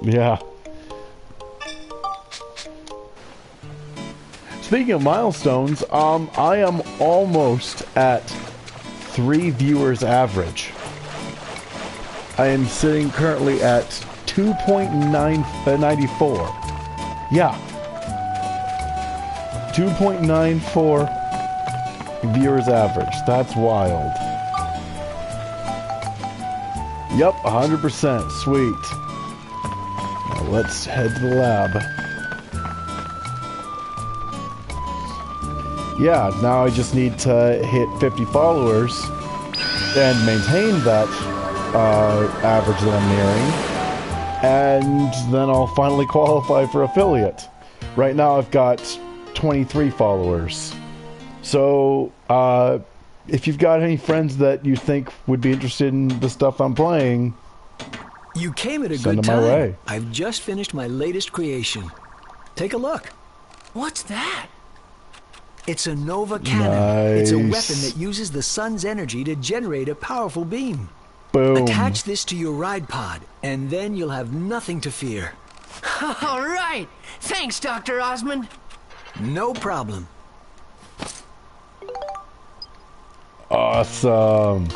Yeah. Speaking of milestones, I am almost at 3 viewers average. I am sitting currently at 2.94. Yeah. 2.94 viewers average. That's wild. Yep, 100%. Sweet. Now let's head to the lab. Yeah, now I just need to hit 50 followers and maintain that average that I'm nearing, and then I'll finally qualify for affiliate. Right now I've got 23 followers. So, if you've got any friends that you think would be interested in the stuff I'm playing, you came at a send good them my time. way. I've just finished my latest creation. Take a look. What's that? It's a Nova Cannon. It's a Nice. weapon that uses the sun's energy to generate a powerful beam. Boom. Attach this to your ride pod, and then you'll have nothing to fear. All right. Thanks, Dr. Osmond. No problem. Awesome.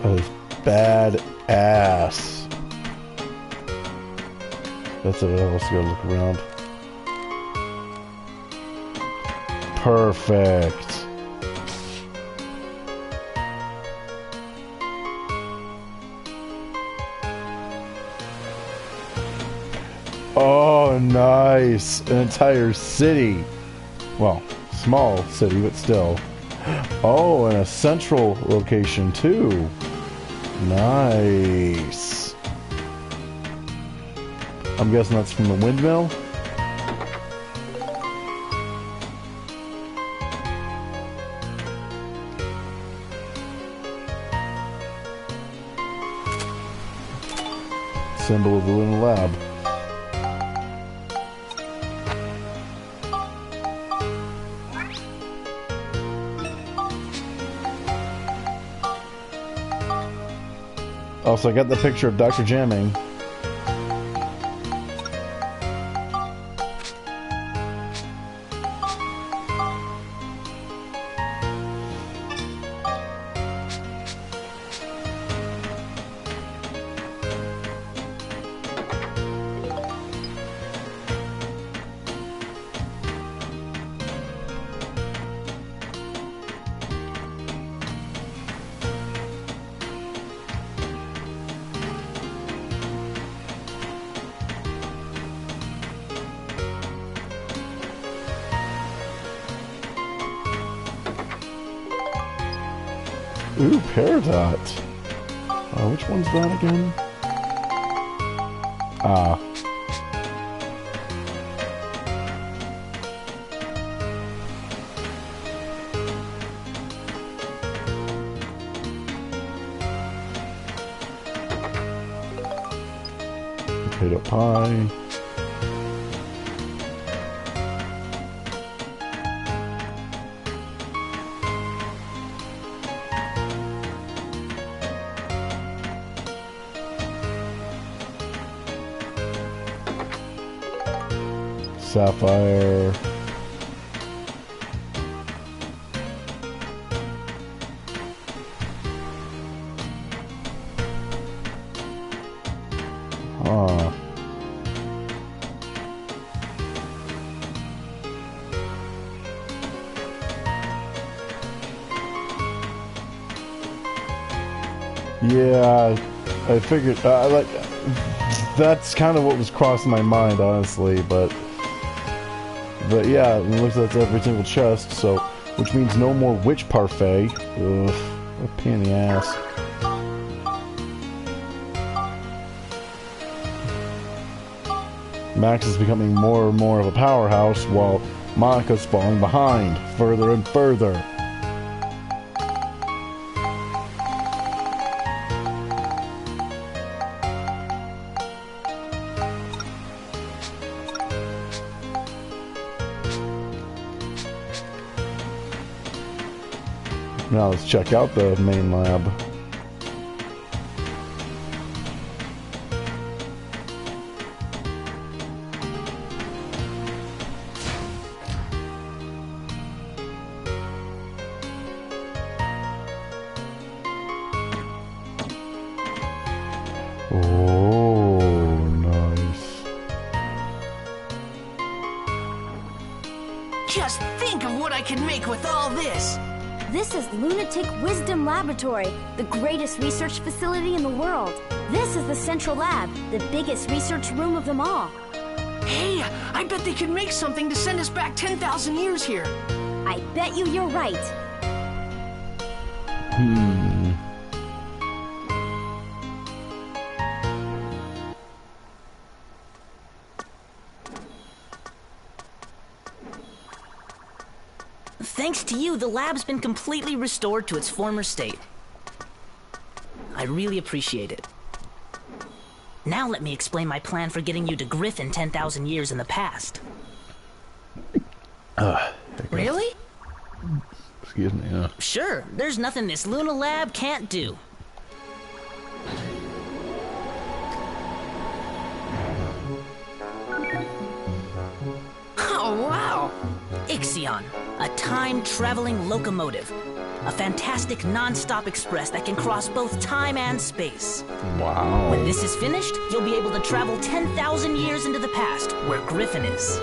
That is badass. That's it. Let's go look around. Perfect. Oh, nice. An entire city. Well, small city, but still. Oh, and a central location, too. Nice. I'm guessing that's from the windmill? Symbol of the Lunar Lab. Oh, so I got the picture of Dr. Jamming. Ooh, Peridot. Which one's that again? Ah. Potato pie. Sapphire. Huh. Yeah, I figured, like, that's kind of what was crossing my mind, honestly, but yeah, it looks like that's every single chest, so, which means no more witch parfait. Ugh, what a pain in the ass. Max is becoming more and more of a powerhouse, while Monica's falling behind, further and further. Now let's check out the main lab. Oh, nice. Just think of what I could make with all this! This is Lunatic Wisdom Laboratory, the greatest research facility in the world. This is the Central Lab, the biggest research room of them all. Hey, I bet they could make something to send us back 10,000 years here. I bet you're right. Thanks to you, the lab's been completely restored to its former state. I really appreciate it. Now let me explain my plan for getting you to Griffin 10,000 years in the past. Really? Excuse me, yeah. Sure, there's nothing this Luna lab can't do. Oh, wow! Ixion, a time-traveling locomotive. A fantastic non-stop express that can cross both time and space. Wow. When this is finished, you'll be able to travel 10,000 years into the past, where Griffin is.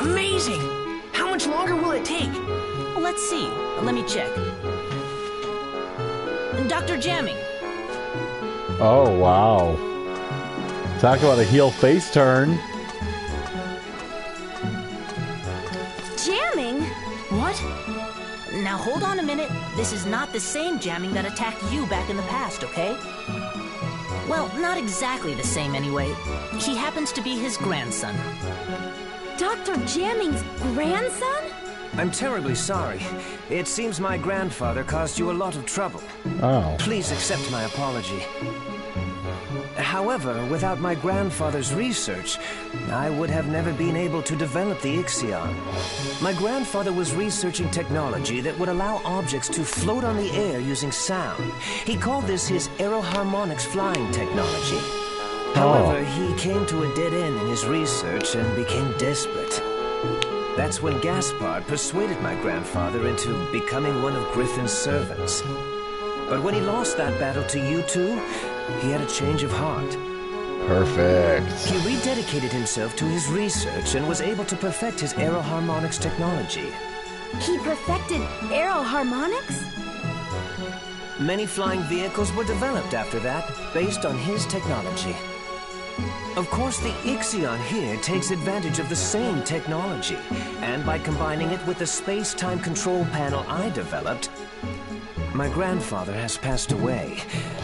Amazing! How much longer will it take? Well, let's see. Let me check. Dr. Jamming. Oh, wow. Talk about a heel face turn. Jamming? What? Now hold on a minute. This is not the same jamming that attacked you back in the past, okay? Well, not exactly the same anyway. He happens to be his grandson. Dr. Jamming's grandson? I'm terribly sorry. It seems my grandfather caused you a lot of trouble. Oh. Please accept my apology. However, without my grandfather's research, I would have never been able to develop the Ixion. My grandfather was researching technology that would allow objects to float on the air using sound. He called this his aeroharmonics flying technology. However, he came to a dead end in his research and became desperate. That's when Gaspard persuaded my grandfather into becoming one of Griffin's servants. But when he lost that battle to you two, he had a change of heart. Perfect. He rededicated himself to his research and was able to perfect his aeroharmonics technology. He perfected aeroharmonics? Many flying vehicles were developed after that, based on his technology. Of course, the Ixion here takes advantage of the same technology, and by combining it with the space-time control panel I developed, my grandfather has passed away.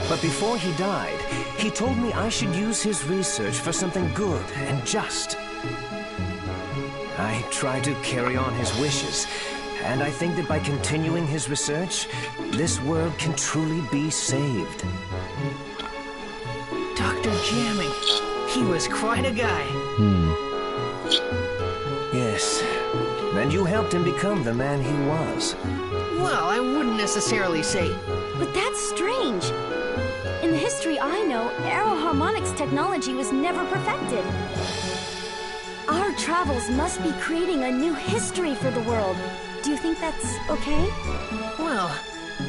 But before he died, he told me I should use his research for something good and just. I tried to carry on his wishes, and I think that by continuing his research, this world can truly be saved. Dr. Jamming. He was quite a guy. Yes, and you helped him become the man he was. Well, I wouldn't necessarily say. But that's strange. In the history I know, aeroharmonics technology was never perfected. Our travels must be creating a new history for the world. Do you think that's okay? Well,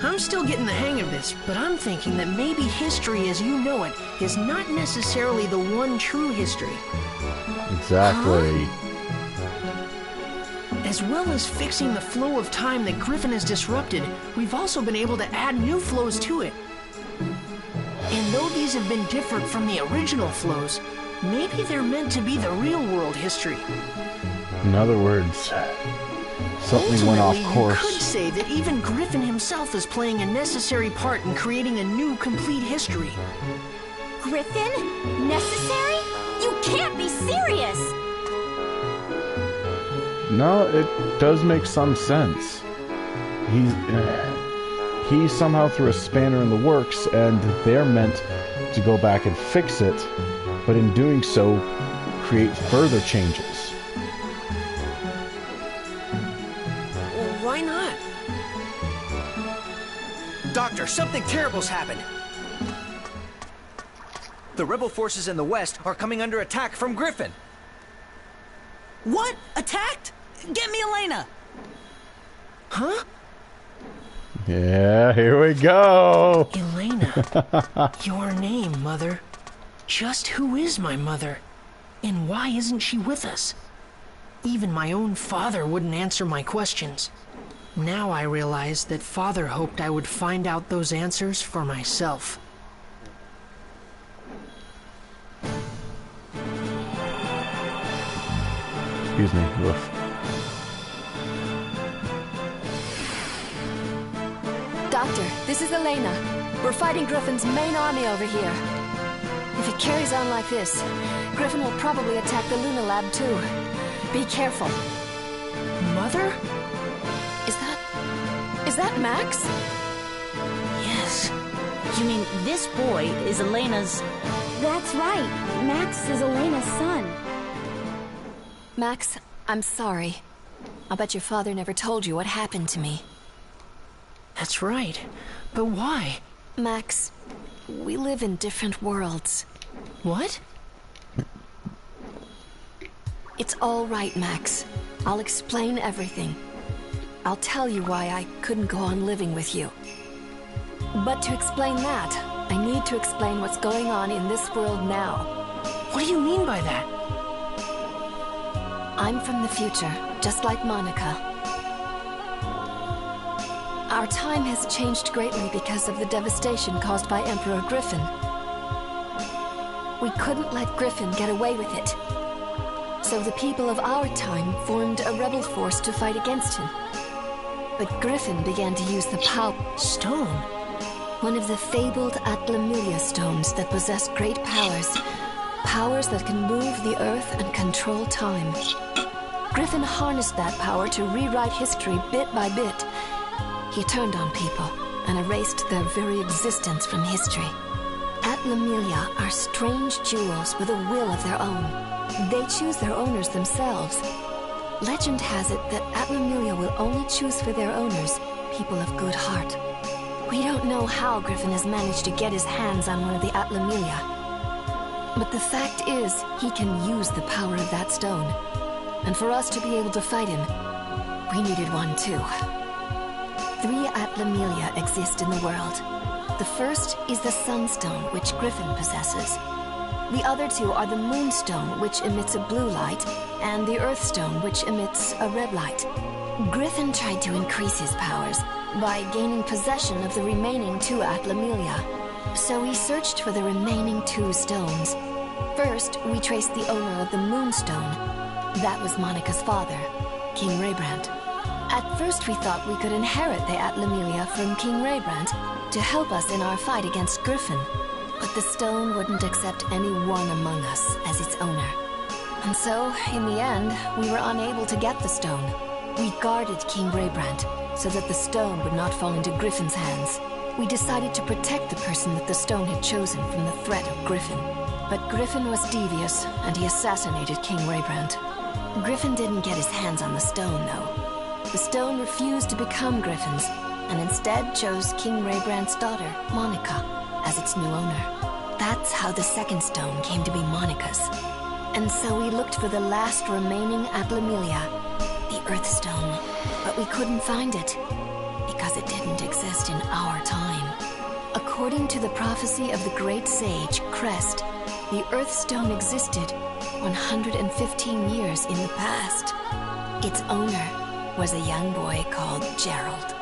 I'm still getting the hang of this, but I'm thinking that maybe history as you know it is not necessarily the one true history. Exactly. As well as fixing the flow of time that Griffin has disrupted, we've also been able to add new flows to it. And though these have been different from the original flows, maybe they're meant to be the real world history. In other words, something went off course. You could say that even Griffin himself is playing a necessary part in creating a new, complete history. Griffin? Necessary? You can't be serious! No, it does make some sense. He somehow threw a spanner in the works, and they're meant to go back and fix it, but in doing so, create further changes. Well, why not? Doctor, something terrible's happened. The rebel forces in the west are coming under attack from Griffin. What? Attacked? Get me Elena! Huh? Yeah, here we go. Elena. Your name, Mother. Just who is my mother? And why isn't she with us? Even my own father wouldn't answer my questions. Now I realize that Father hoped I would find out those answers for myself. Excuse me. Woof. Doctor, this is Elena. We're fighting Griffin's main army over here. If it carries on like this, Griffin will probably attack the Luna Lab too. Be careful. Mother? Is that Max? Yes. You mean this boy is Elena's... That's right. Max is Elena's son. Max, I'm sorry. I'll bet your father never told you what happened to me. That's right. But why? Max, we live in different worlds. What? It's all right, Max. I'll explain everything. I'll tell you why I couldn't go on living with you. But to explain that, I need to explain what's going on in this world now. What do you mean by that? I'm from the future, just like Monica. Our time has changed greatly because of the devastation caused by Emperor Griffin. We couldn't let Griffin get away with it. So the people of our time formed a rebel force to fight against him. But Griffin began to use the power... Stone? One of the fabled Atlamilia stones that possess great powers. Powers that can move the earth and control time. Griffin harnessed that power to rewrite history bit by bit. He turned on people and erased their very existence from history. Atlamilia are strange jewels with a will of their own. They choose their owners themselves. Legend has it that Atlamilia will only choose for their owners people of good heart. We don't know how Griffin has managed to get his hands on one of the Atlamilia. But the fact is, he can use the power of that stone. And for us to be able to fight him, we needed one too. 3 Atlamilia exist in the world. The first is the Sunstone, which Griffin possesses. The other 2 are the Moonstone, which emits a blue light, and the Earthstone, which emits a red light. Griffin tried to increase his powers by gaining possession of the remaining 2 Atlamilia. So we searched for the remaining 2 stones. First, we traced the owner of the Moonstone. That was Monica's father, King Raybrand. At first we thought we could inherit the Atlamilia from King Raybrand to help us in our fight against Griffin. But the stone wouldn't accept any one among us as its owner. And so, in the end, we were unable to get the stone. We guarded King Raybrand so that the stone would not fall into Griffin's hands. We decided to protect the person that the stone had chosen from the threat of Griffin. But Griffin was devious, and he assassinated King Raybrand. Griffin didn't get his hands on the stone, though. The stone refused to become Griffin's, and instead chose King Raybrand's daughter, Monica, as its new owner. That's how the second stone came to be Monica's. And so we looked for the last remaining Atlamilia, the Earthstone, but we couldn't find it, because it didn't exist in our time. According to the prophecy of the great sage, Crest, the Earthstone existed 115 years in the past. Its owner was a young boy called Gerald.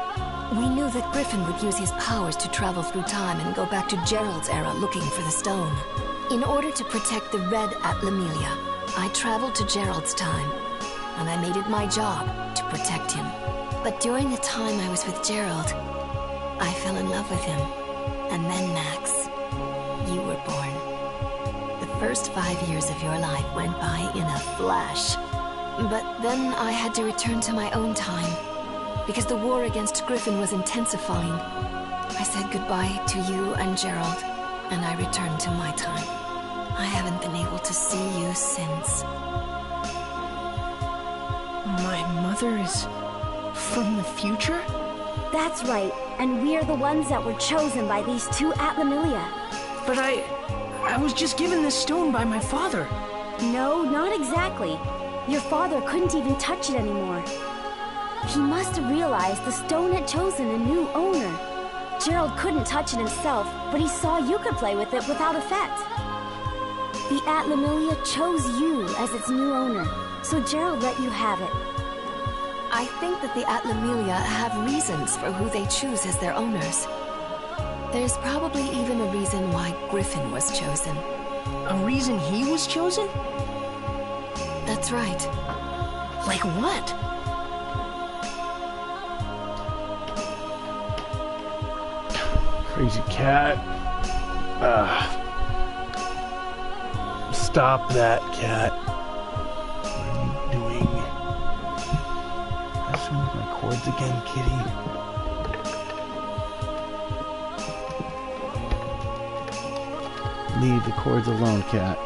We knew that Griffin would use his powers to travel through time and go back to Gerald's era looking for the stone. In order to protect the red Atlamilia, I traveled to Gerald's time, and I made it my job to protect him. But during the time I was with Gerald, I fell in love with him. And then, Max, you were born. The first 5 years of your life went by in a flash. But then I had to return to my own time, because the war against Griffin was intensifying. I said goodbye to you and Gerald, and I returned to my time. I haven't been able to see you since. My mother is from the future? That's right, and we're the ones that were chosen by these 2 Atlamilia. But I was just given this stone by my father. No, not exactly. Your father couldn't even touch it anymore. He must have realized the stone had chosen a new owner. Gerald couldn't touch it himself, but he saw you could play with it without effect. The Atlamilia chose you as its new owner, so Gerald let you have it. I think that the Atlamilia have reasons for who they choose as their owners. There's probably even a reason why Griffin was chosen. A reason he was chosen? That's right. Like what? Crazy cat. Stop that, cat. What are you doing? Messing with my cords again, kitty. Leave the cords alone, cat.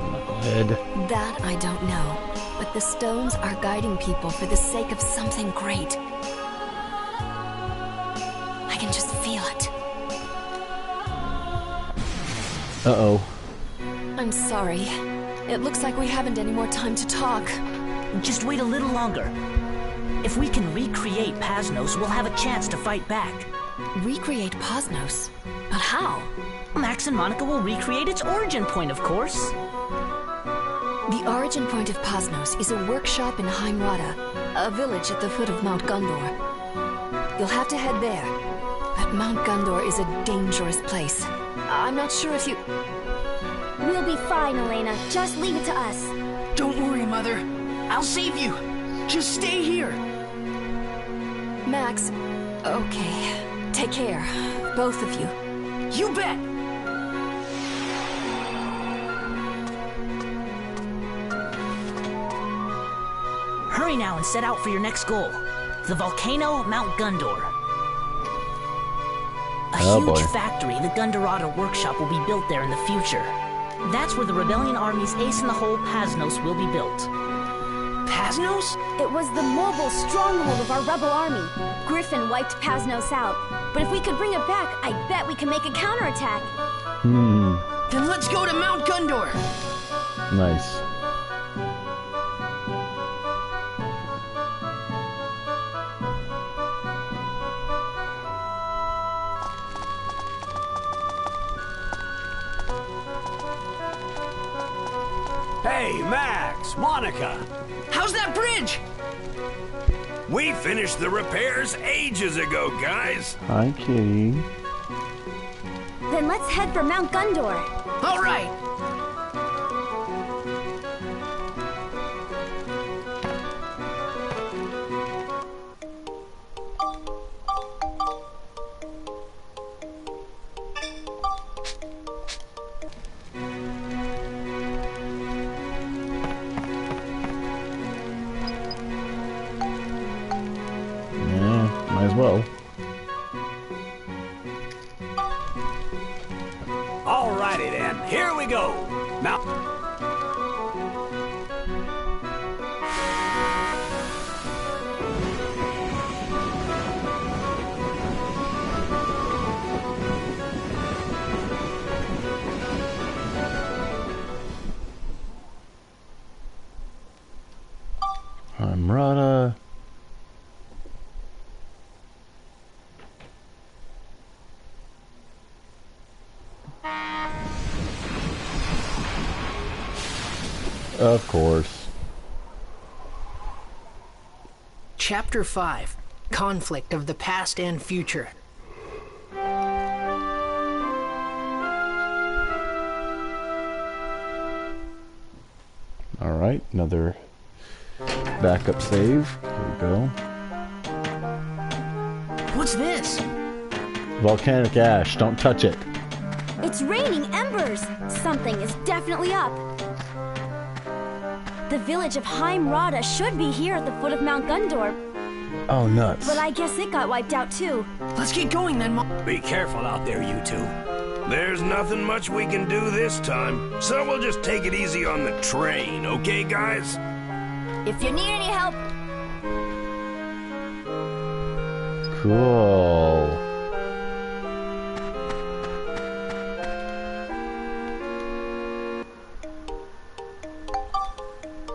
Knucklehead. That I don't know, but the stones are guiding people for the sake of something great. I can just feel it. Uh-oh. I'm sorry. It looks like we haven't any more time to talk. Just wait a little longer. If we can recreate Pasnos, we'll have a chance to fight back. Recreate Pasnos? But how? Max and Monica will recreate its origin point, of course. The origin point of Pasnos is a workshop in Heimrada, a village at the foot of Mount Gondor. You'll have to head there. But Mount Gondor is a dangerous place. I'm not sure if you... We'll be fine, Elena. Just leave it to us. Don't worry, Mother. I'll save you. Just stay here. Max, okay. Take care. Both of you. You bet. Hurry now and set out for your next goal. The volcano, Mount Gundor. A huge factory, the Gundorada workshop, will be built there in the future. That's where the Rebellion Army's ace-in-the-hole Pasnos will be built. Pasnos? It was the mobile stronghold of our rebel army. Griffin wiped Pasnos out. But if we could bring it back, I bet we can make a counterattack. Then let's go to Mount Gundor. Nice. Hey, Max, Monica. How's that bridge? We finished the repairs ages ago, guys. Hi, Kitty. Then let's head for Mount Gundor. All right. Might as well. Alrighty then, here we go. Now. I'm Rada. Of course. Chapter 5. Conflict of the Past and Future. Alright, another backup save. Here we go. What's this? Volcanic ash. Don't touch it. It's raining embers. Something is definitely up. The village of Heimrada should be here at the foot of Mount Gundor. Oh, nuts. But I guess it got wiped out too. Let's get going then, Mom. Be careful out there, you two. There's nothing much we can do this time, so we'll just take it easy on the train, okay, guys? If you need any help, Cool.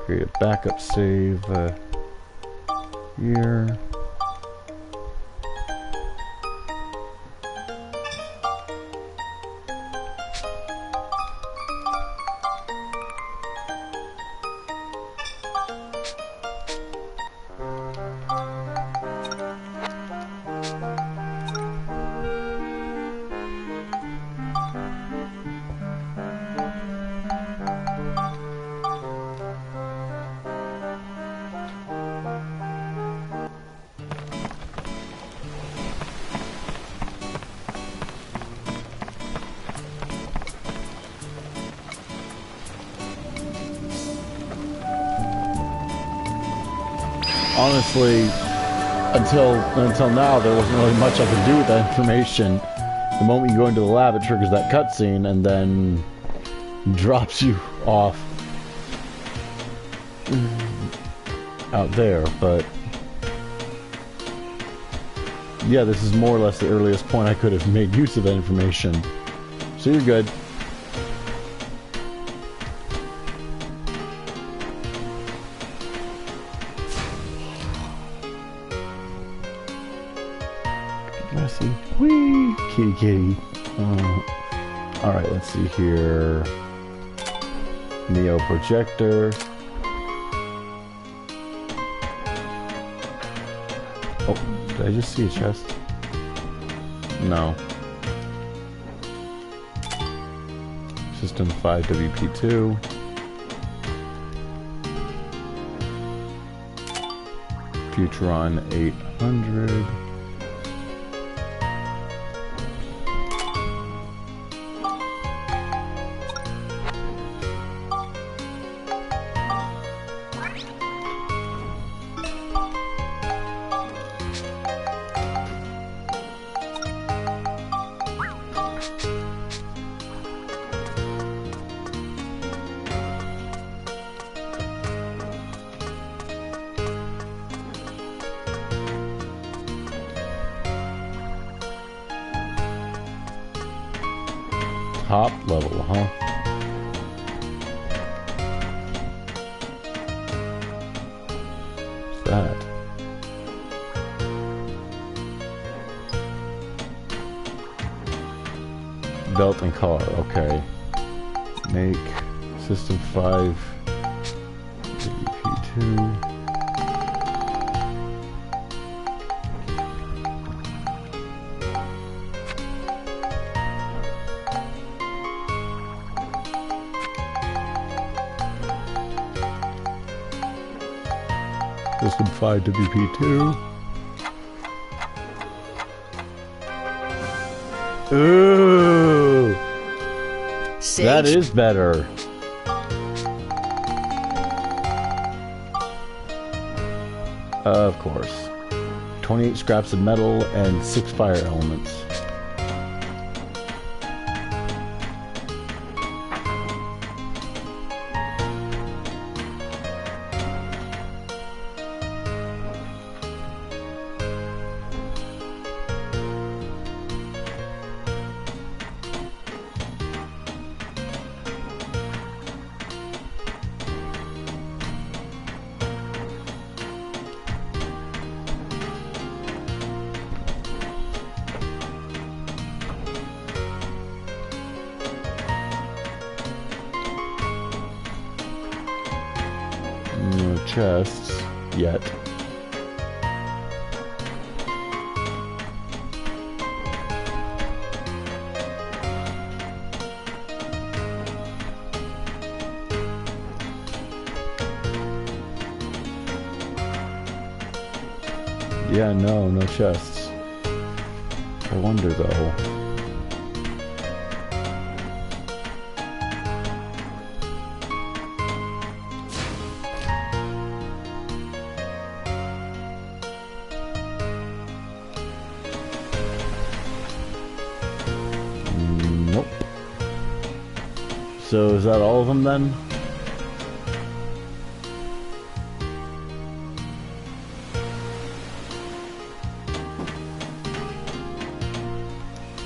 Create a backup save here. Honestly, until now, there wasn't really much I could do with that information. The moment you go into the lab, it triggers that cutscene and then drops you off out there. But yeah, this is more or less the earliest point I could have made use of that information. So you're good. Let's see. Whee! Kitty kitty. Alright, let's see here. Neo projector. Oh, did I just see a chest? No. System 5 WP2. Futuron 800. Top level, huh? What's that? Belt and car, okay. Make System 5 WP2. System 5 WP2. Ooh! Sage? That is better. Of course. 28 scraps of metal and 6 fire elements. No chests yet. Yeah, no chests. I wonder though. Nope. So is that all of them then?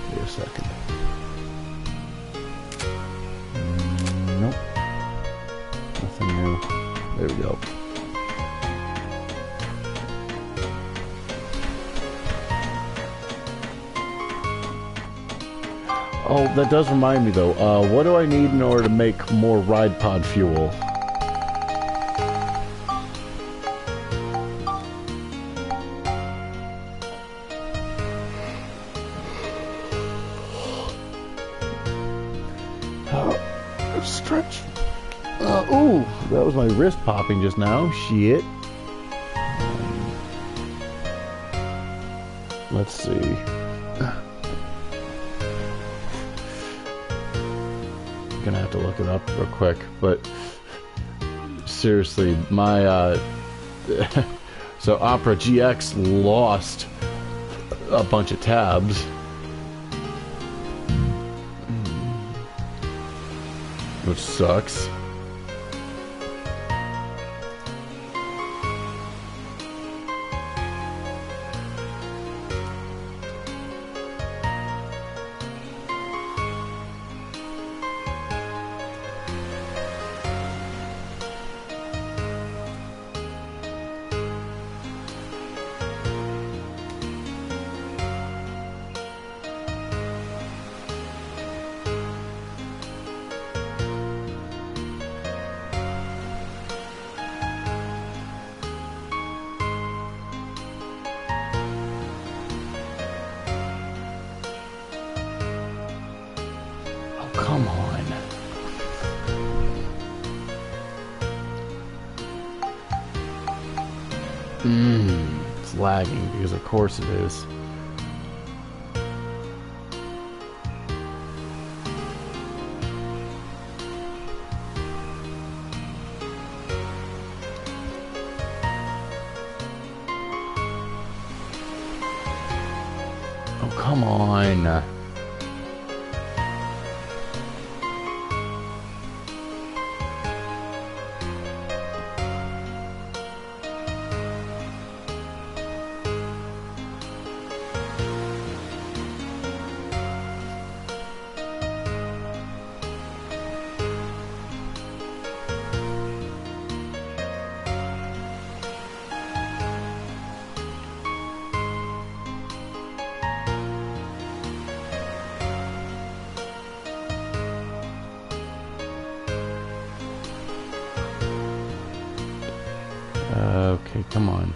Wait a second. Nope. Nothing new. There we go. Oh, that does remind me though. What do I need in order to make more ride pod fuel? Stretch. Ooh, that was my wrist popping just now. Shit. Let's see. Gonna have to look it up real quick, but seriously, my so Opera GX lost a bunch of tabs, which sucks. It's lagging because of course it is. Oh, come on. Okay, come on.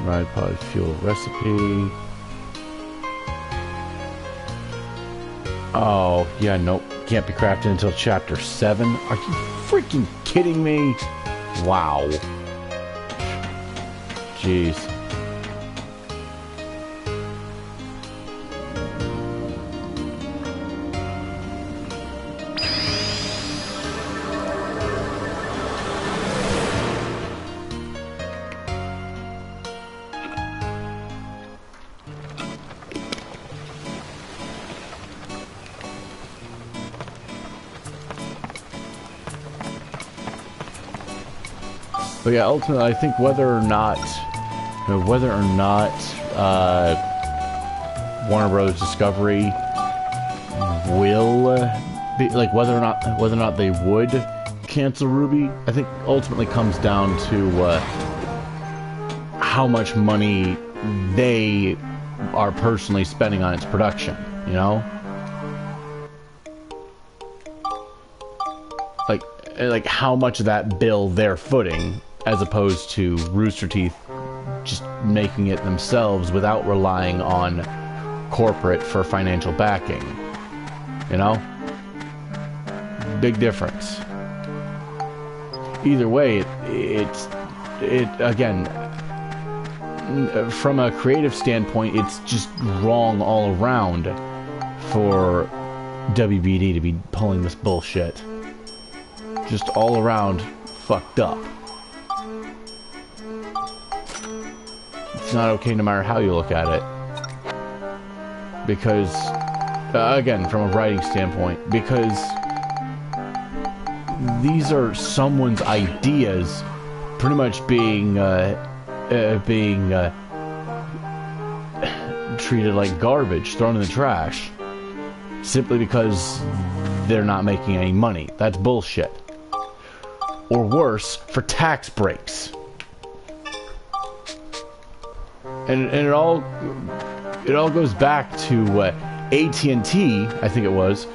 Ride pod fuel recipe. Oh, yeah, nope. Can't be crafted until chapter 7. Are you freaking kidding me? Wow. Jeez. But yeah, ultimately, I think whether or not Warner Bros. Discovery will be like whether or not they would cancel Ruby, I think ultimately comes down to how much money they are personally spending on its production. You know, like how much of that bill they're footing, as opposed to Rooster Teeth just making it themselves without relying on corporate for financial backing. You know? Big difference. Either way, it again, from a creative standpoint, it's just wrong all around for WBD to be pulling this bullshit. Just all around fucked up. It's not okay no matter how you look at it. Because, again, from a writing standpoint, because these are someone's ideas pretty much being treated like garbage, thrown in the trash, simply because they're not making any money. That's bullshit. Or worse, for tax breaks. And it all goes back to AT&T, I think it was,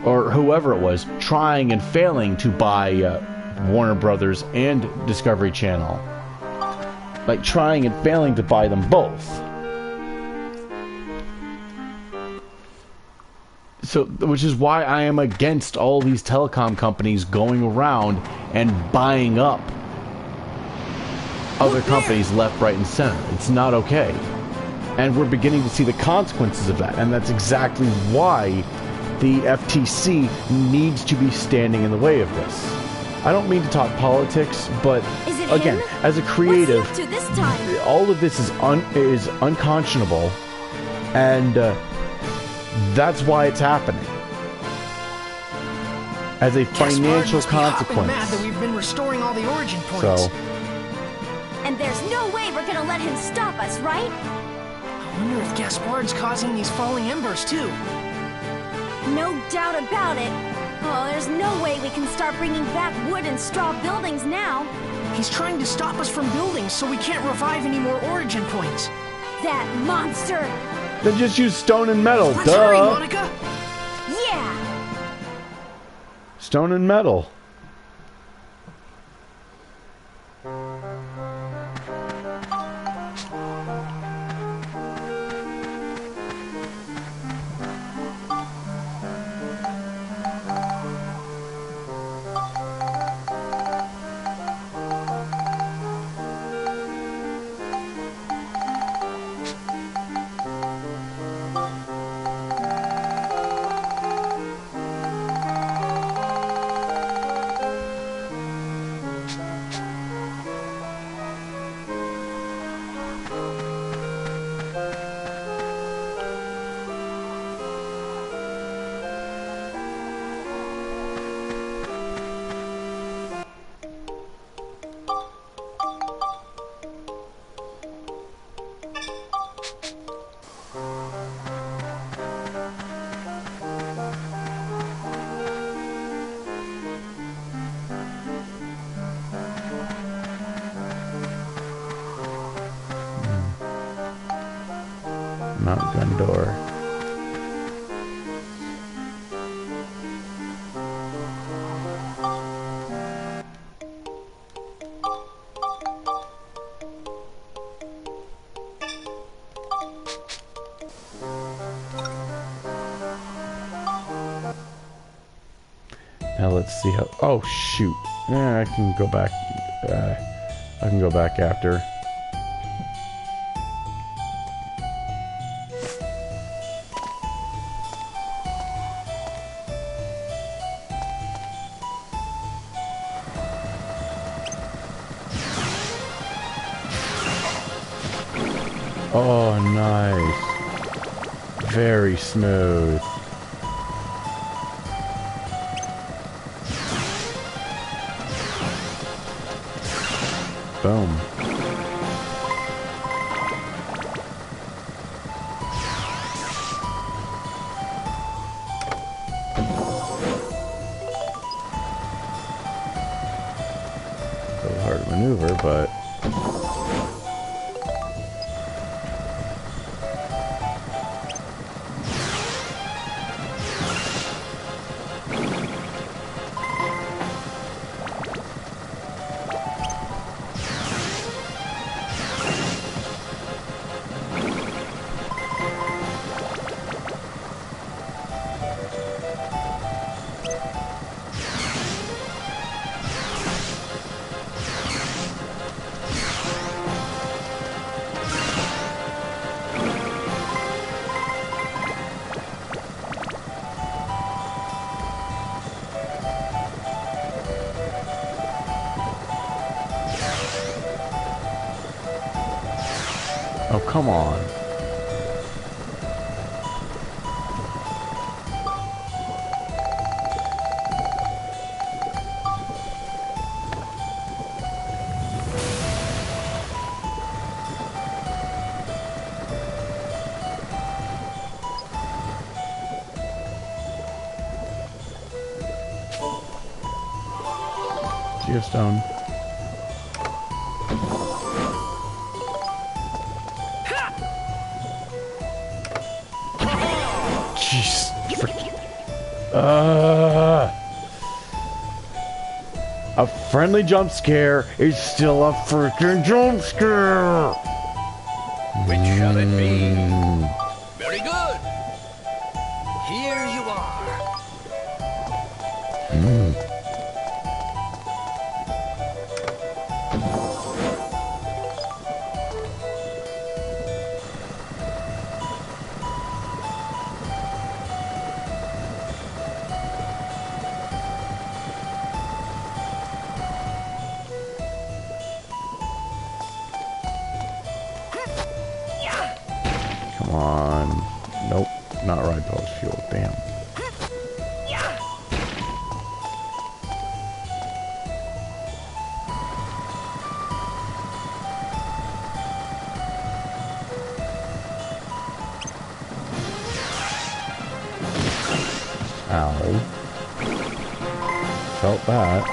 or whoever it was, trying and failing to buy Warner Brothers and Discovery Channel. Like trying and failing to buy them both. So, which is why I am against all these telecom companies going around and buying up other companies left, right, and center. It's not okay. And we're beginning to see the consequences of that. And that's exactly why the FTC needs to be standing in the way of this. I don't mean to talk politics, but again, as a creative, all of this is unconscionable, and that's why it's happening. As a financial consequence. Mad that we've been restoring all the origin points. So. And there's no way we're gonna let him stop us, right? I wonder if Gaspard's causing these falling embers too. No doubt about it. Oh, there's no way we can start bringing back wood and straw buildings now. He's trying to stop us from building so we can't revive any more origin points. That monster! Then just use stone and metal, Let's duh! hurry, Monica! Yeah! Stone and metal. Mount gun door. Now let's see how. Oh shoot! Yeah, I can go back. I can go back after. Oh, nice. Very smooth. Boom. A little hard to maneuver, but... Oh, come on. Geostone. Jeez. A friendly jump scare is still a freaking jump scare. Which shall it be? Very good. Here you are. Come on. Nope. Not ride pulse fuel. Damn. Ow. Felt that.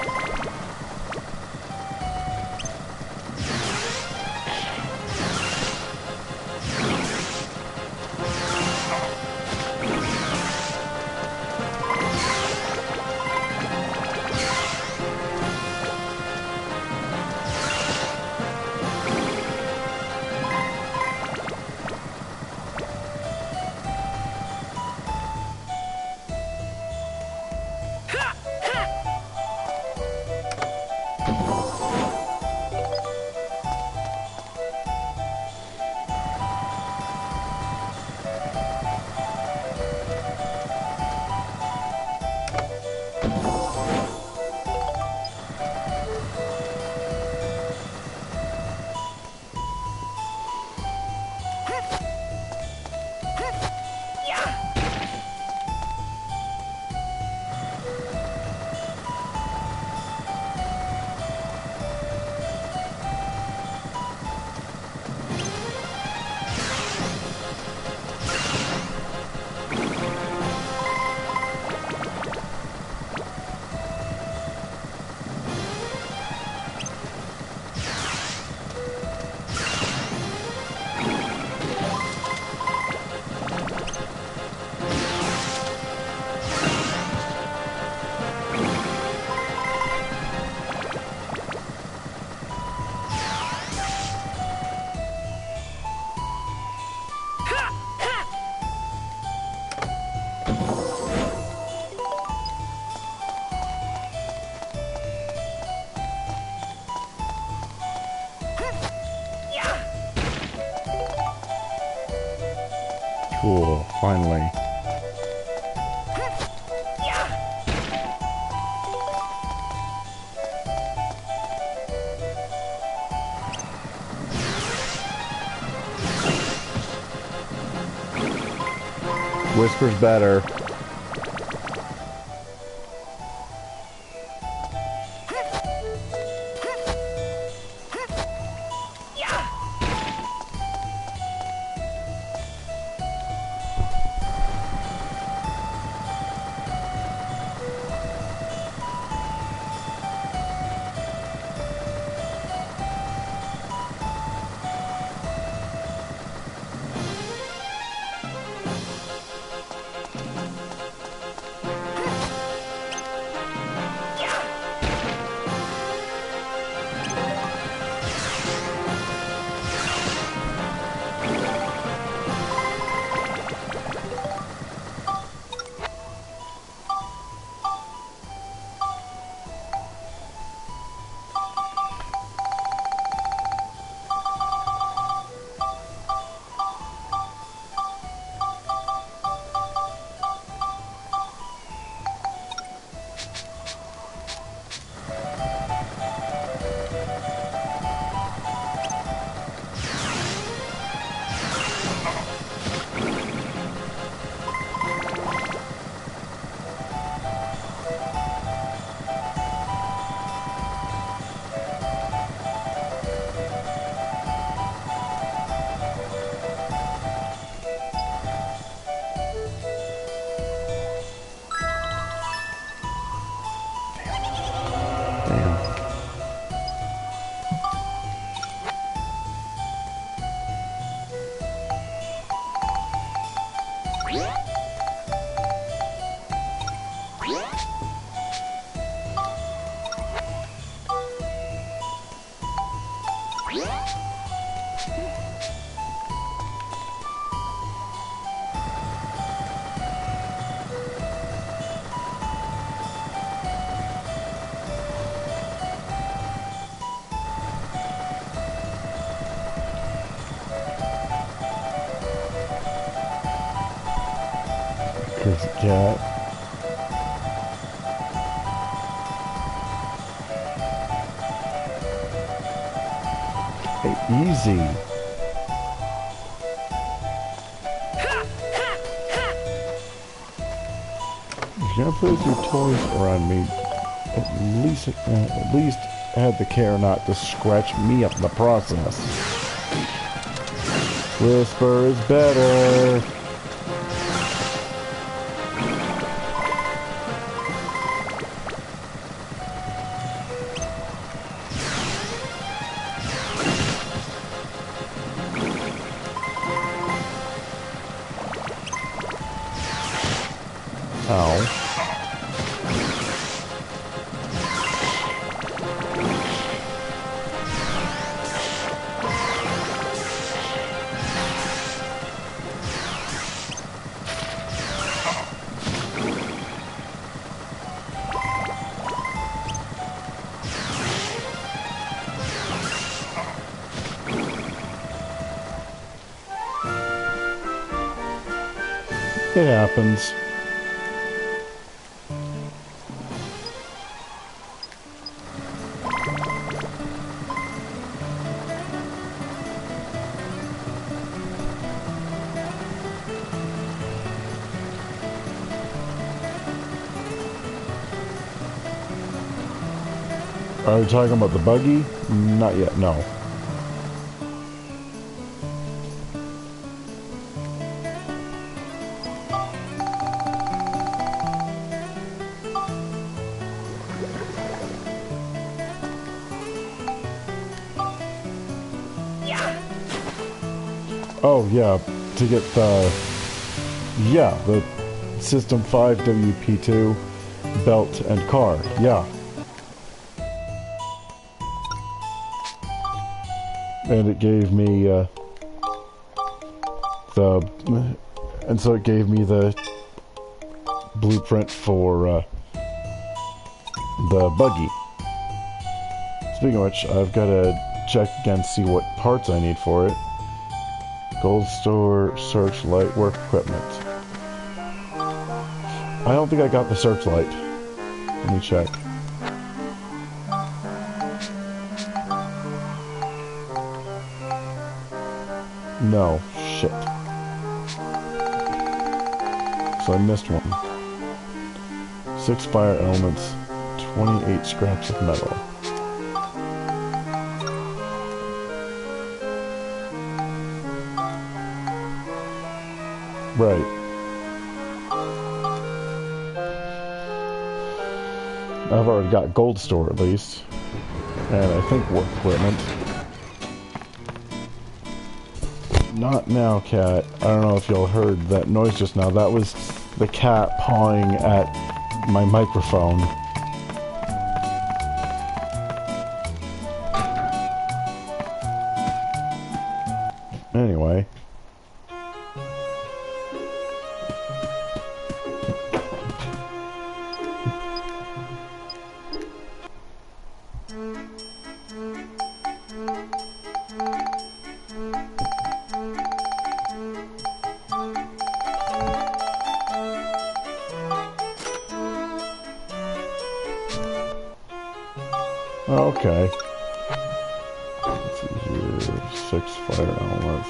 Cool, finally. Whisper's better. Cat. Hey, easy. If you're gonna put your toys around me, at least have the care not to scratch me up in the process. Whisper is better. It happens. Are you talking about the buggy? Not yet, no. Oh yeah, to get the System 5 WP2 belt and car, yeah. And it gave me so it gave me the blueprint for the buggy. Speaking of which, I've got to check again, see what parts I need for it. Gold store, searchlight, work equipment. I don't think I got the searchlight. Let me check. No, shit. So I missed one. 6 fire elements, 28 scraps of metal. Right. I've already got gold store at least. And I think work equipment. Not now, cat. I don't know if y'all heard that noise just now. That was the cat pawing at my microphone. Anyway. Okay. Let's see here. 6 fire elements.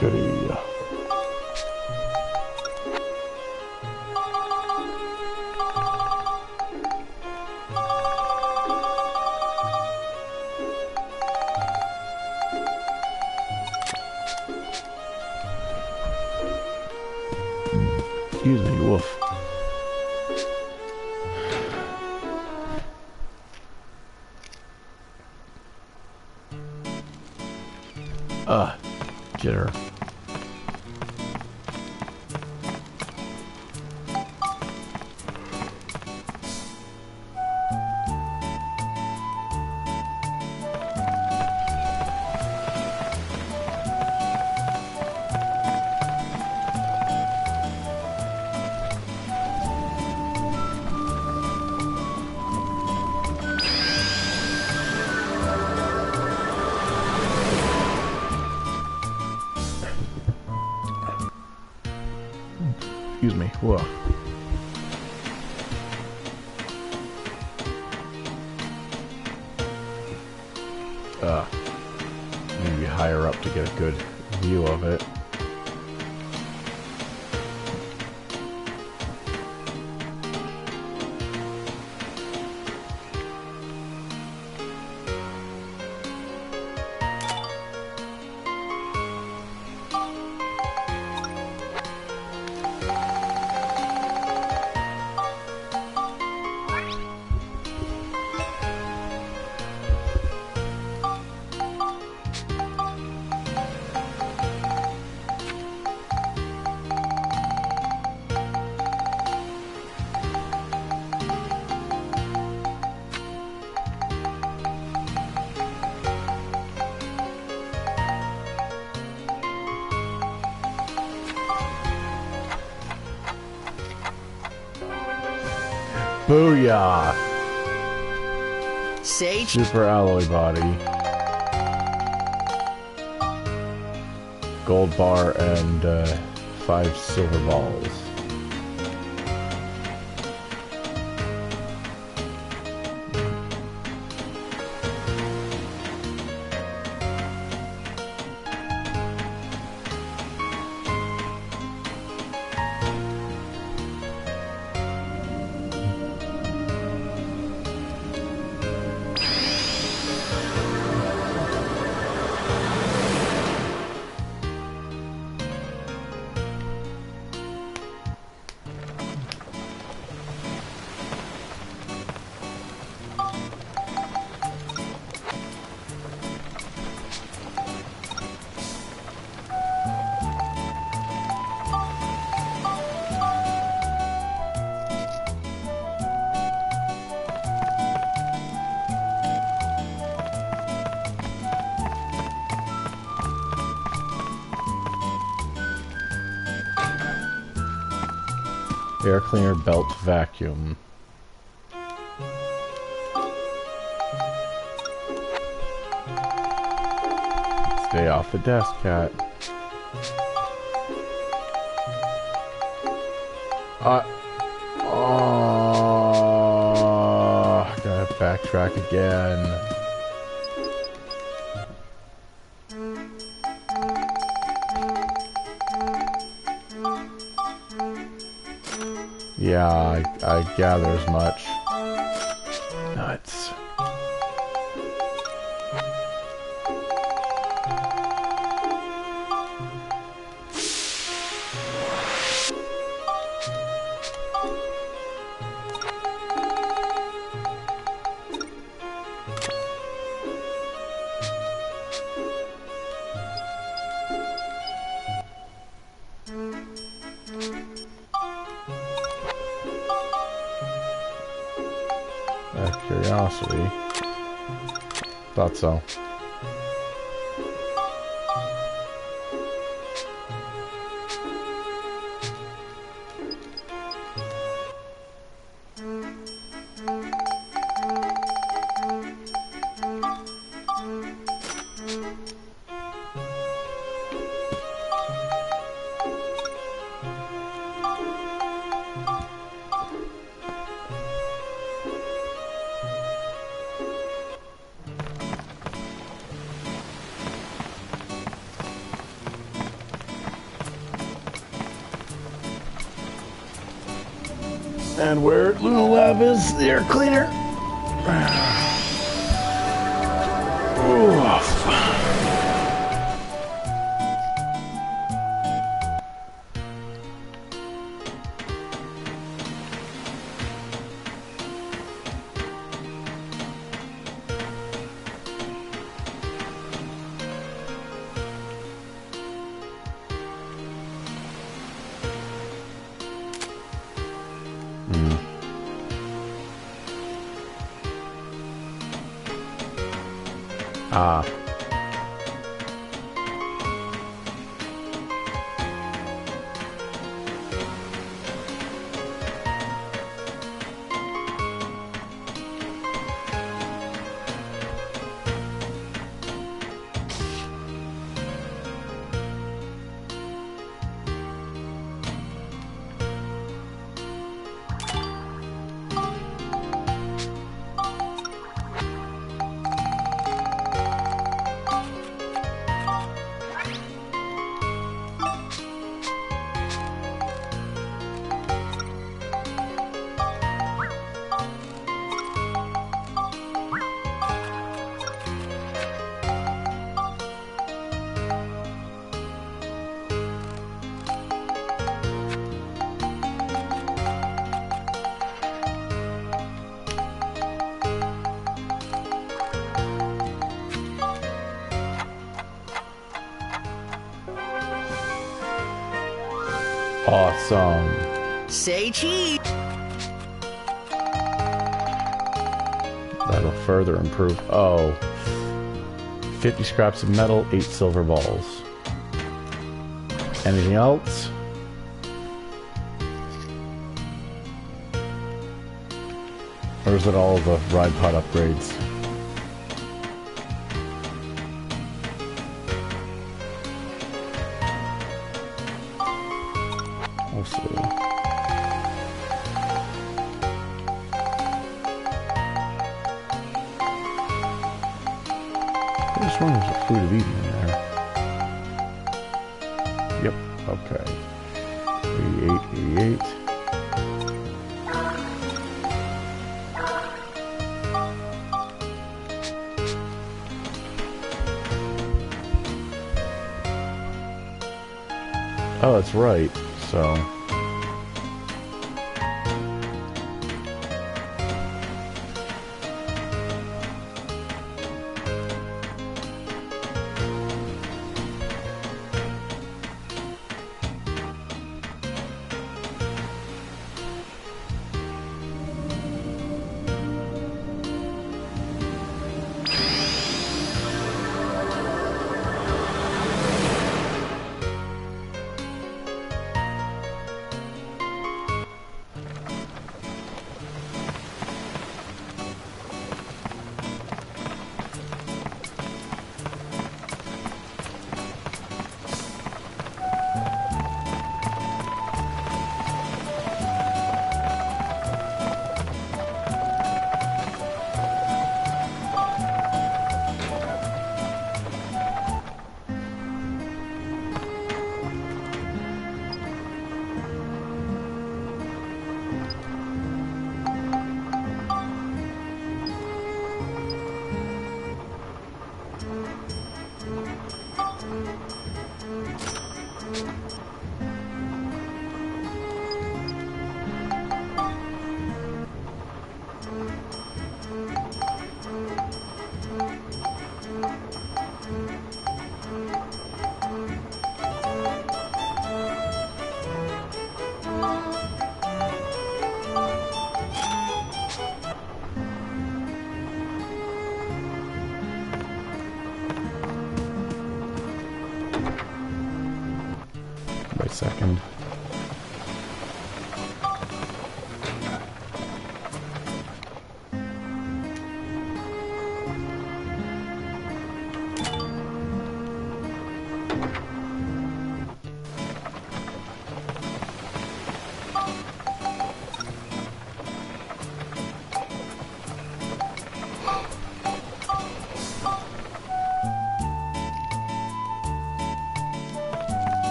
Goody. Excuse me, woof. Jitter. Excuse me. Whoa. Maybe higher up to get a good view of it. Booyah! Sage? Super alloy body. Gold bar and 5 silver balls. Air cleaner belt vacuum. Stay off the desk, cat. Gotta backtrack again. Yeah, I gather as much. Nuts. Curiosity. Thought so. And where Luna Lab is, the air cleaner. Oof. Ah. Awesome. Say cheese. That'll further improve. Oh. 50 scraps of metal, 8 silver balls. Anything else? Or is it all the ride pod upgrades? This one is a fruit of Eden in there. Yep, okay. 88, 88. Oh, that's right, so... second.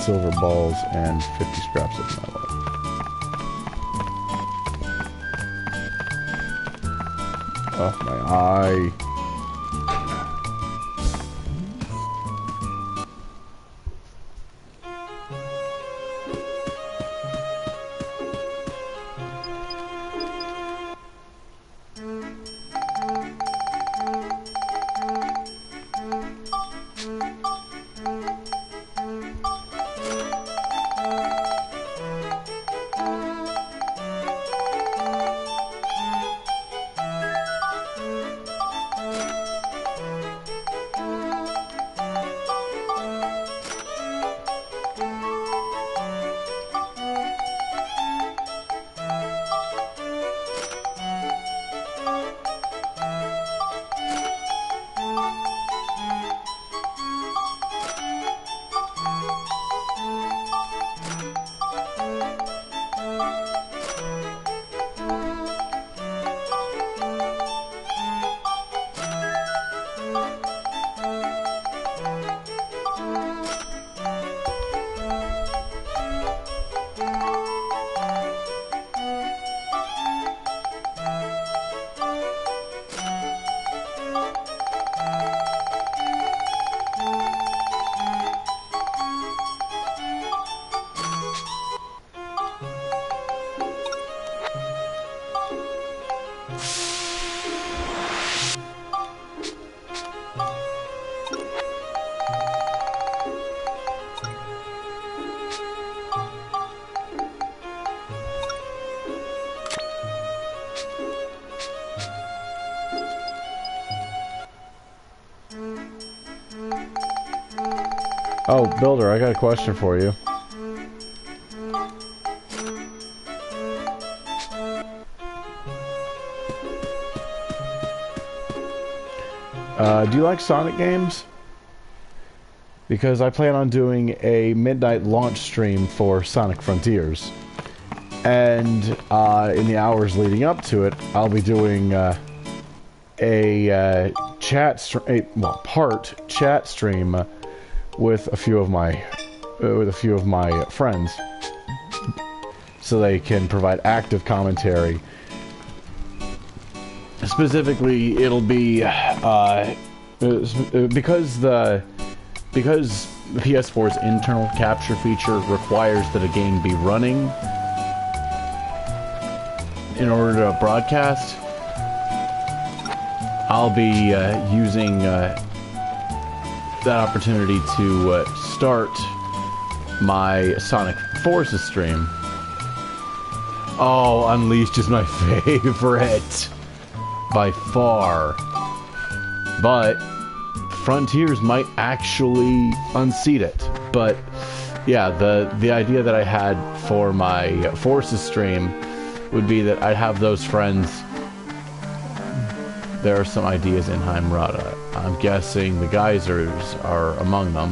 Silver balls and 50 scraps of metal. Oh, my eye. Oh, Builder, I got a question for you. Do you like Sonic games? Because I plan on doing a midnight launch stream for Sonic Frontiers. And in the hours leading up to it, I'll be doing a part chat stream with a few of my friends, so they can provide active commentary. Specifically, it'll be because the PS4's internal capture feature requires that a game be running in order to broadcast. I'll be using that opportunity to start my Sonic Forces stream. Oh, Unleashed is my favorite by far, but Frontiers might actually unseat it. But yeah, the idea that I had for my Forces stream would be that I'd have those friends. There are some ideas in Heimrada. I'm guessing the geysers are among them.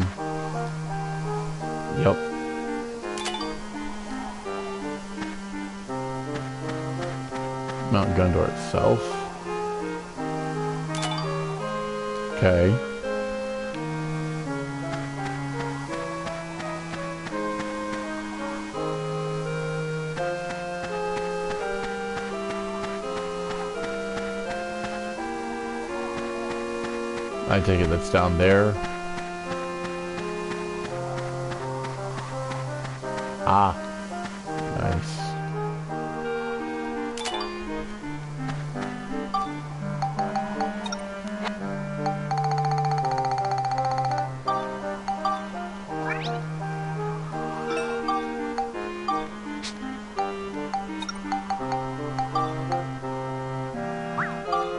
Yep. Mount Gundor itself. Okay. I take it that's down there. Ah. Nice.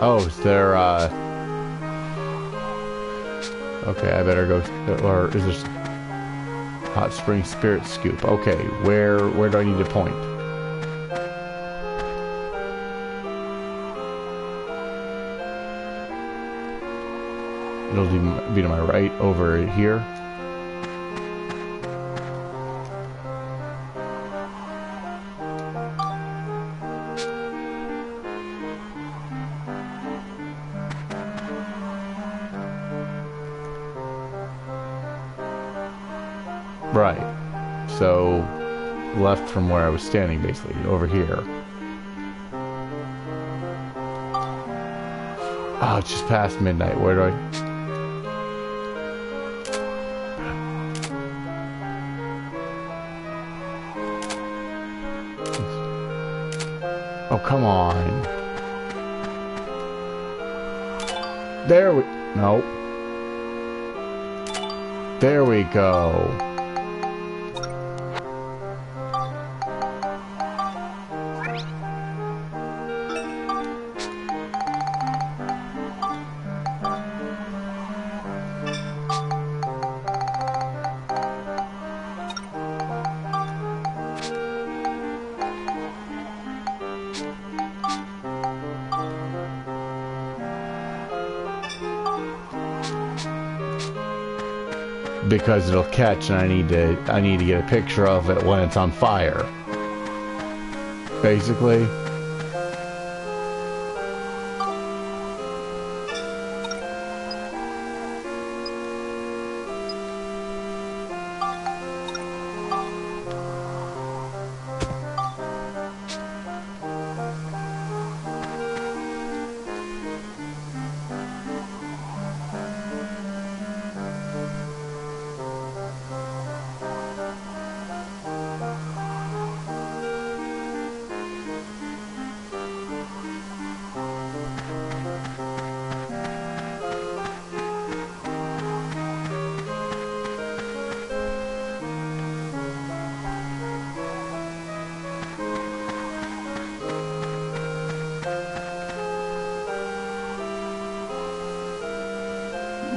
Oh, is there, okay, I better go, or is this hot spring spirit scoop? Okay, where do I need to point? It'll be to my right over here. Right. So, left from where I was standing, basically, over here. Oh, it's just past midnight. Where do I... Oh, come on. There we... No. There we go. Because it'll catch, and I need to get a picture of it when it's on fire. Basically.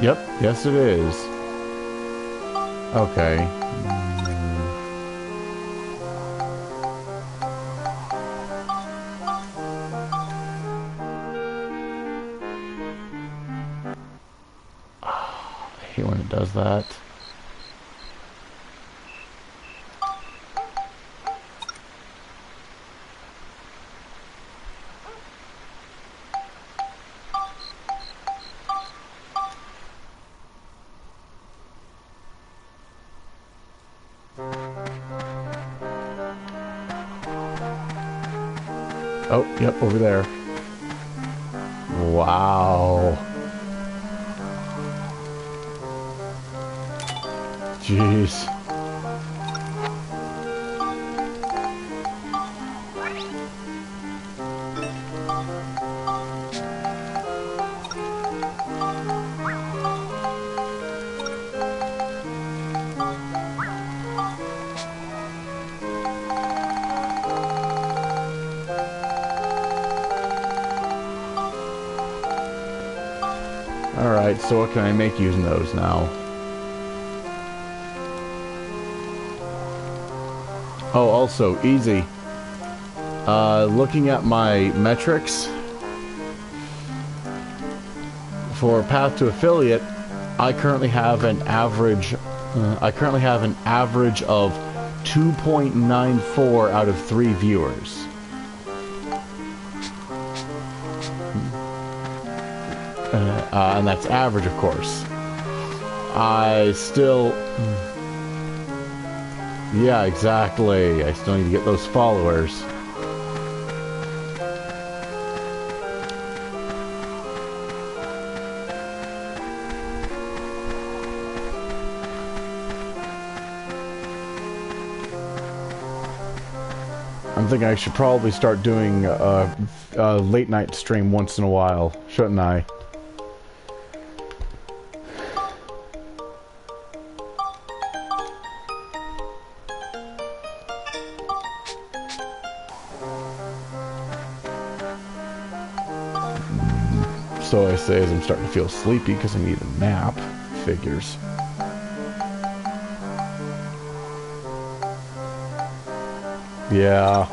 Yep, yes it is. Okay. I hate when it does that. Oh, yep, over there. Wow. Jeez. Alright, so what can I make using those now? Oh, also, easy. Looking at my metrics for Path to Affiliate, I currently have an average of 2.94 out of 3 viewers. And that's average, of course. I still... Yeah, exactly. I still need to get those followers. I'm thinking I should probably start doing a late night stream once in a while, shouldn't I? So I say as I'm starting to feel sleepy because I need a nap. Figures. Yeah.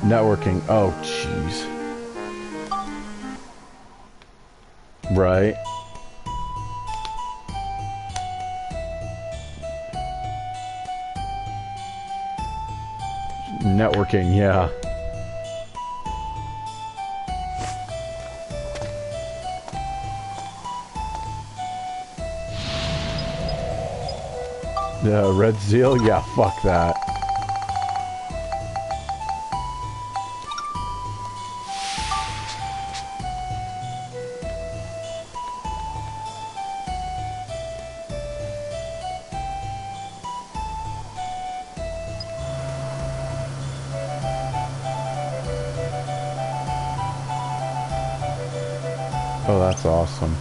Networking. Oh, jeez. Right. Networking, yeah. Red Seal? Yeah, fuck that. Oh, that's awesome.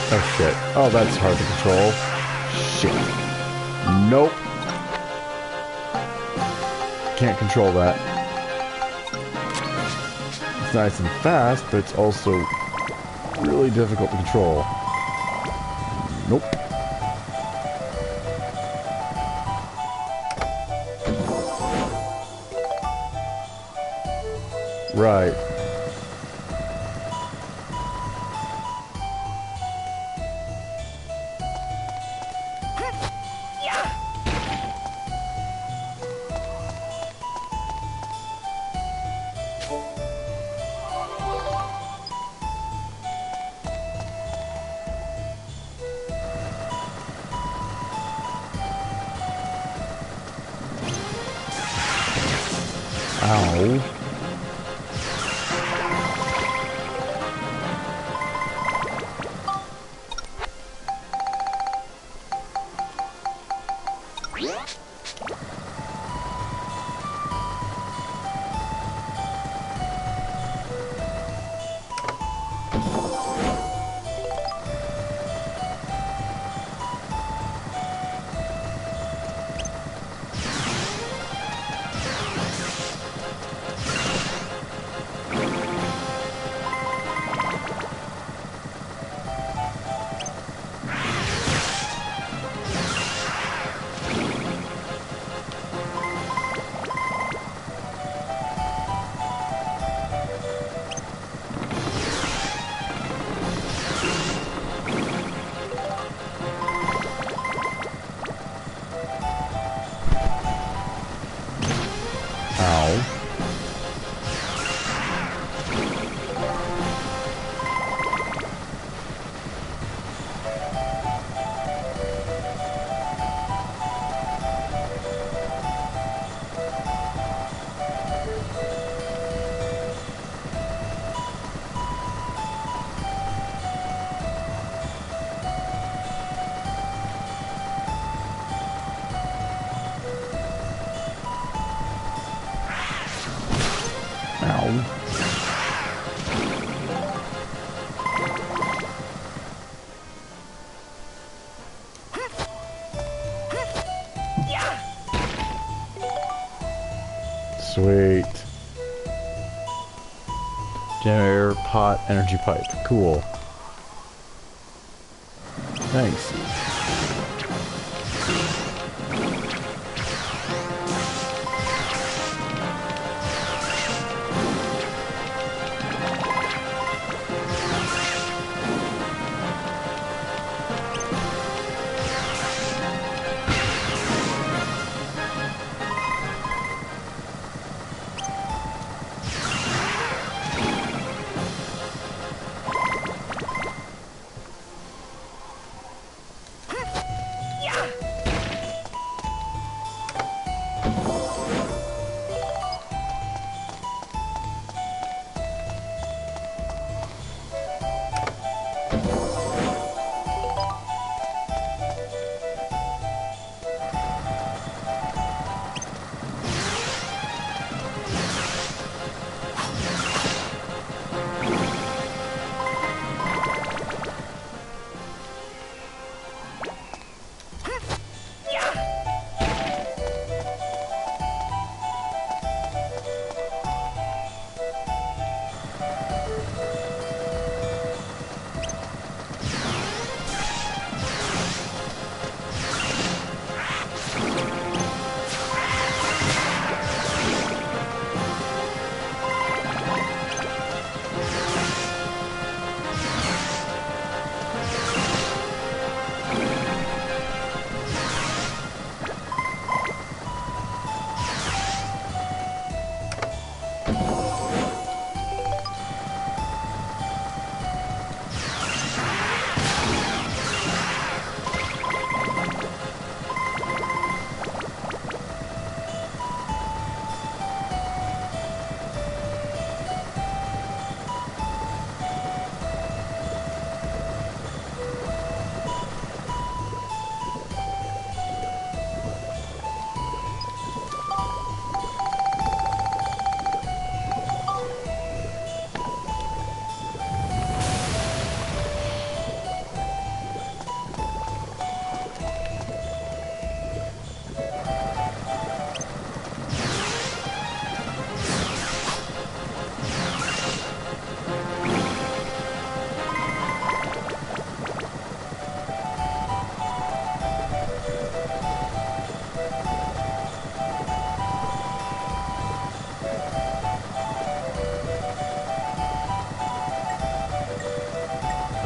Oh shit. Oh, that's hard to control. Shit. Nope. Can't control that. It's nice and fast, but it's also really difficult to control. Nope. Right. Ow. Sweet. Generator, pot, energy pipe. Cool. Thanks.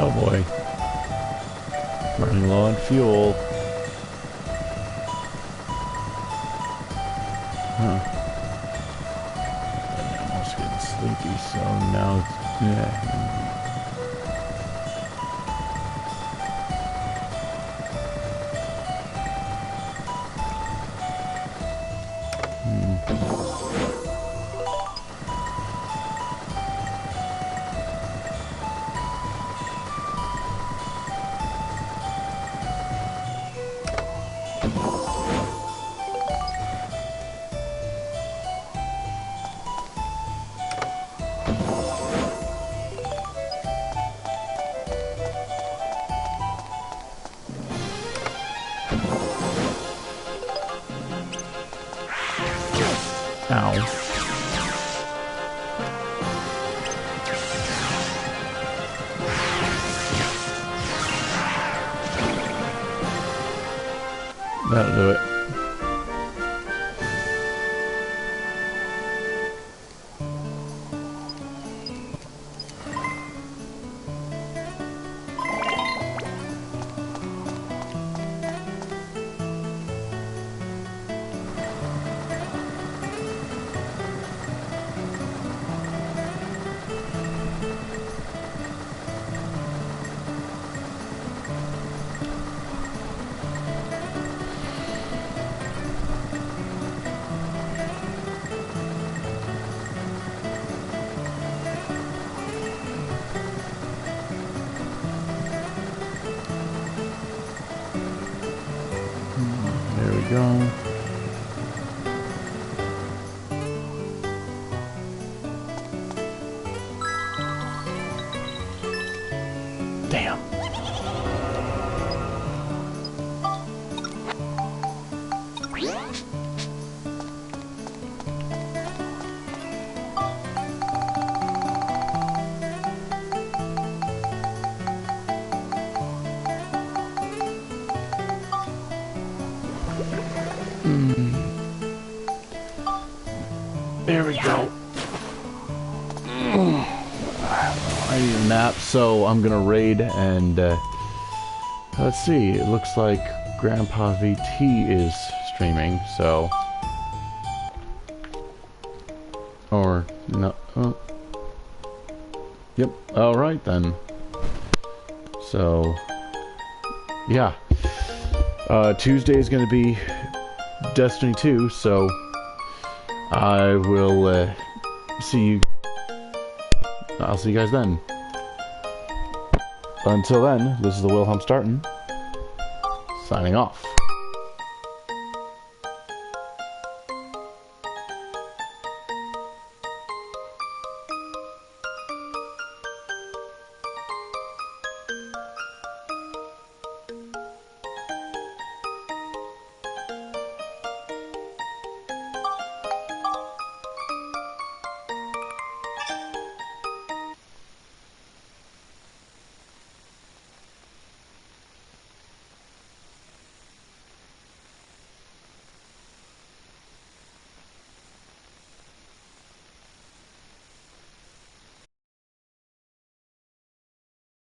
Oh boy. Running low on fuel. Huh. I'm almost getting sleepy, so now it's... Yeah. Ow. That'll do it. There we go. Damn. There we go. I need a nap, so I'm gonna raid and let's see. It looks like Grandpa VT is streaming, so or no. Yep. All right then. So yeah, Tuesday is gonna be Destiny 2, so I will see you. I'll see you guys then. Until then, this is the Wilhelm Starton, signing off.